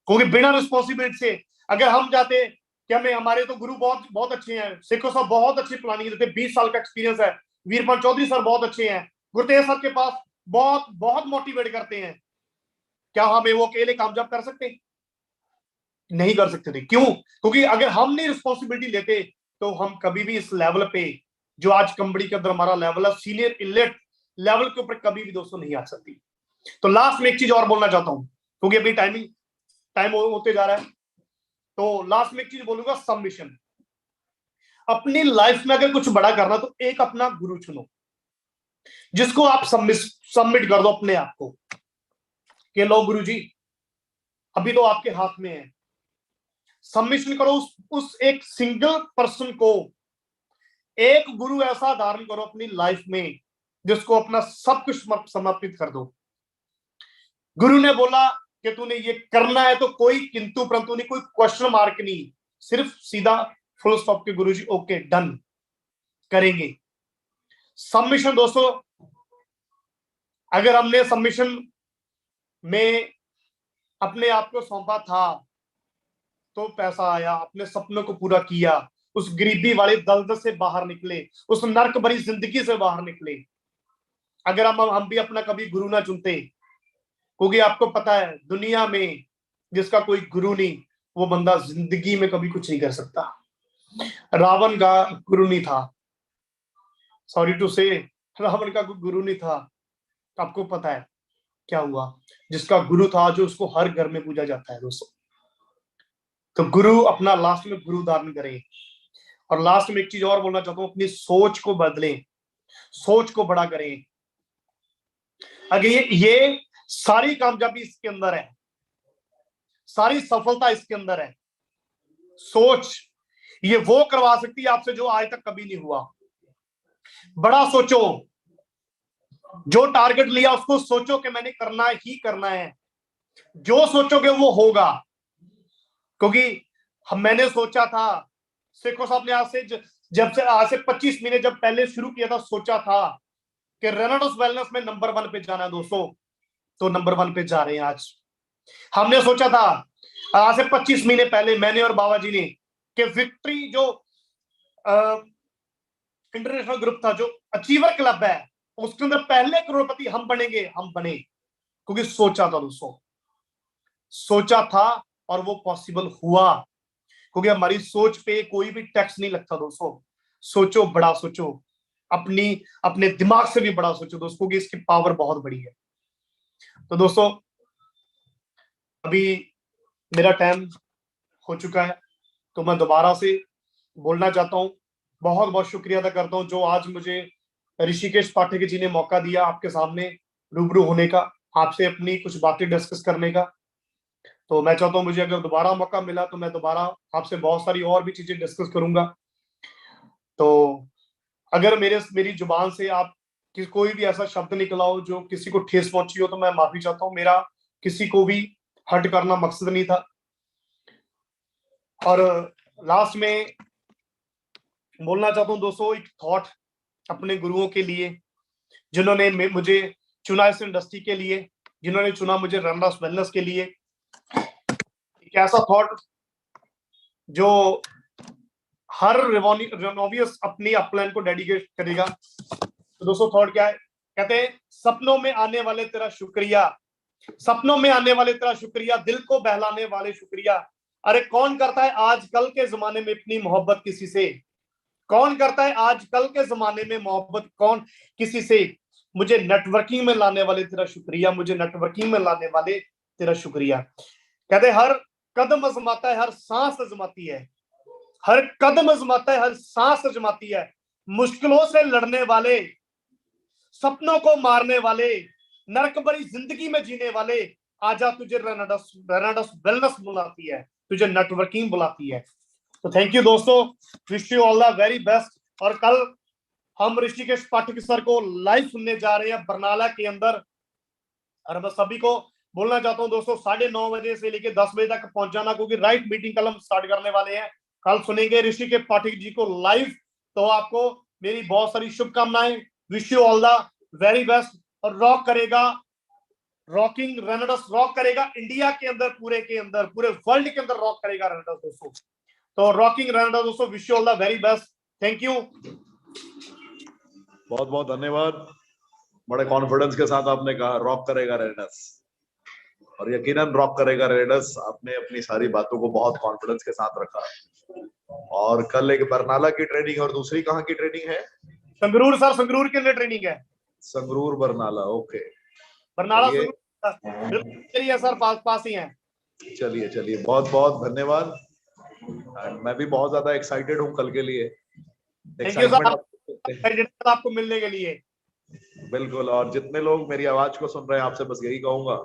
क्योंकि बिना रिस्पॉन्सिबिलिटी से अगर हम जाते कि हमें, हमारे तो गुरु बहुत बहुत अच्छे हैं, शेखो साहब बहुत अच्छी प्लानिंग देते, 20 साल का एक्सपीरियंस है, वीरपाल चौधरी सर बहुत अच्छे हैं, गुरतेज सर के पास बहुत बहुत मोटिवेट करते हैं, क्या हमें वो अकेले कामयाब कर सकते? नहीं कर सकते थे। क्यों? क्योंकि अगर हम नहीं रिस्पॉन्सिबिलिटी लेते तो हम कभी भी इस लेवल पे, जो आज कंपनी के अंदर हमारा लेवल है, सीनियर इलेक्ट लेवल के ऊपर कभी भी दोस्तों नहीं आ सकती। तो लास्ट में एक चीज और बोलना चाहता हूं, क्योंकि अभी टाइम होते जा रहा है, तो लास्ट में एक चीज बोलूंगा, सबमिशन। अपनी लाइफ में अगर कुछ बड़ा करना तो एक अपना गुरु चुनो, जिसको आप सबमिट कर दो अपने आप को कि लो गुरु जी, अभी तो आपके हाथ में है। सबमिशन करो उस एक सिंगल पर्सन को, एक गुरु ऐसा धारण करो अपनी लाइफ में जिसको अपना सब कुछ समर्पित कर दो। गुरु ने बोला कि तूने ये करना है, तो कोई किंतु परंतु नहीं, कोई क्वेश्चन मार्क नहीं, सिर्फ सीधा फुल स्टॉप के गुरु जी ओके डन करेंगे। सबमिशन दोस्तों, अगर हमने सबमिशन में अपने आप को सौंपा था तो पैसा आया, अपने सपनों को पूरा किया, उस गरीबी वाले दलदल से बाहर निकले, उस नर्क भरी जिंदगी से बाहर निकले। अगर हम भी अपना कभी गुरु ना चुनते, क्योंकि आपको पता है दुनिया में जिसका कोई गुरु नहीं, वो बंदा जिंदगी में कभी कुछ नहीं कर सकता। रावण का गुरु नहीं था, सॉरी टू से, रावण का गुरु नहीं था। आपको पता है क्या हुआ? जिसका गुरु था, जो उसको हर घर में पूजा जाता है दोस्तों। तो गुरु अपना लास्ट में गुरु धारण करें। और लास्ट में एक चीज और बोलना चाहता हूं, अपनी सोच को बदलें, सोच को बड़ा करें। अगर ये सारी कामयाबी इसके अंदर है, सारी सफलता इसके अंदर है। सोच ये वो करवा सकती है आपसे जो आज तक कभी नहीं हुआ। बड़ा सोचो, जो टारगेट लिया उसको सोचो कि मैंने करना ही करना है, जो सोचोगे वो होगा। क्योंकि मैंने सोचा था, शेखो साहब ने आज से 25 महीने जब पहले शुरू किया था, सोचा था कि रेनेडस वेलनेस में नंबर 1 पे जाना है दोस्तों, तो नंबर 1 पे जा रहे हैं आज। हमने सोचा था आज से 25 महीने पहले, मैंने और बाबा जी ने, कि विक्ट्री जो इंटरनेशनल ग्रुप था, जो अचीवर क्लब है, उसके अंदर पहले करोड़पति हम बनेंगे, हम बने। क्योंकि सोचा था दोस्तों, सोचा था और वो पॉसिबल हुआ। क्योंकि हमारी सोच पे कोई भी टैक्स नहीं लगता दोस्तों। सोचो, बड़ा सोचो, अपने दिमाग से भी बड़ा सोचो दोस्तों, क्योंकि इसकी पावर बहुत बड़ी है। तो दोस्तों, अभी मेरा टाइम हो चुका है, तो मैं दोबारा से बोलना चाहता हूँ, बहुत बहुत शुक्रिया अदा करता हूँ जो आज मुझे ऋषिकेश पाठक जी ने मौका दिया आपके सामने रूबरू होने का, आपसे अपनी कुछ बातें डिस्कस करने का। तो मैं चाहता हूँ मुझे अगर दोबारा मौका मिला तो मैं दोबारा आपसे बहुत सारी और भी चीजें डिस्कस करूंगा। तो अगर मेरी जुबान से आप कोई भी ऐसा शब्द निकला हो जो किसी को ठेस पहुंची हो तो मैं माफी चाहता हूँ। मेरा किसी को भी हर्ट करना मकसद नहीं था। और लास्ट में बोलना चाहता हूँ दोस्तों, एक थॉट अपने गुरुओं के लिए जिन्होंने मुझे चुना इस इंडस्ट्री के लिए, जिन्होंने चुना मुझे रनरस वेलनेस के लिए। एक ऐसा थॉट जो हर रेनोवियस अपनी अपलाइन को डेडिकेट करेगा। तो दोस्तों थॉट क्या है? कहते हैं सपनों में आने वाले तेरा शुक्रिया, सपनों में आने वाले तेरा शुक्रिया, दिल को बहलाने वाले शुक्रिया। अरे कौन करता है आजकल के जमाने में इतनी मोहब्बत किसी से? कौन करता है आजकल के जमाने में मोहब्बत कौन किसी से? मुझे नेटवर्किंग में लाने वाले तेरा शुक्रिया, मुझे नेटवर्किंग में लाने वाले तेरा शुक्रिया। कहते हर कदम अजमाता है, हर सांस अजमाती है, हर कदम अजमाता है, हर सांस अजमाती है। मुश्किलों से लड़ने वाले, सपनों को मारने वाले, नरक भरी जिंदगी में जीने वाले, आजा तुझे रेनाडस वेलनेस बुलाती है, तुझे नेटवर्किंग बुलाती है। तो थैंक यू दोस्तों, wish you all the very best. और कल हम ऋषिकेश पाठक सर को लाइव सुनने जा रहे हैं बरनाला के अंदर। और मैं सभी को बोलना चाहता हूं दोस्तों 9:30 बजे से लेकर 10 बजे तक पहुंच जाना, क्योंकि राइट मीटिंग कल हम स्टार्ट करने वाले हैं। कल सुनेंगे ऋषिकेश पाठक जी को लाइव। तो आपको मेरी बहुत सारी शुभकामनाएं, wish you all the very best. और रॉक करेगा, रॉकिंग रेनाडस रॉक करेगा इंडिया के अंदर, पूरे के अंदर, पूरे वर्ल्ड के अंदर रॉक करेगा रेनाडस दोस्तों। तो रॉकिंग रेनाडस दोस्तों, wish you all the very best. Thank you, बहुत बहुत धन्यवाद। बड़े कॉन्फिडेंस के साथ आपने कहा रॉक करेगा रेडस, और यकीनन रॉक करेगा रेडस। आपने अपनी सारी बातों को बहुत कॉन्फिडेंस के साथ रखा। और कल एक बरनाला की ट्रेनिंग और दूसरी कहाँ की ट्रेनिंग है? संगरूर सर, संगरूर के अंदर ट्रेनिंग है। संगरूर बरनाला, ओके। बरनाला चलिए संगरूर सर, पास ही है। चलिए चलिए, बहुत बहुत धन्यवाद। मैं भी बहुत ज्यादा एक्साइटेड हूँ कल के लिए। थैंक यू सर आपको मिलने के लिए। बिल्कुल। और जितने लोग मेरी आवाज को सुन रहे हैं, आपसे बस यही कहूंगा,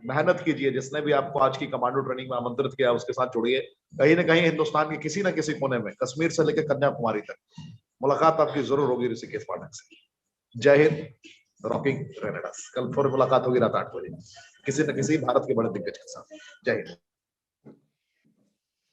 मेहनत कीजिए। जिसने भी आपको आज की कमांडो ट्रेनिंग में आमंत्रित किया उसके साथ जुड़िए। कहीं ना कहीं हिंदुस्तान के किसी न किसी कोने में, कश्मीर से लेकर कन्याकुमारी तक मुलाकात आपकी जरूर होगी ऋषिकेश पाठक से। जय हिंद, रॉकिंग रेनाडस। कल फिर मुलाकात होगी रात 8 बजे किसी न किसी भारत के बड़े दिग्गज के साथ। जय हिंद।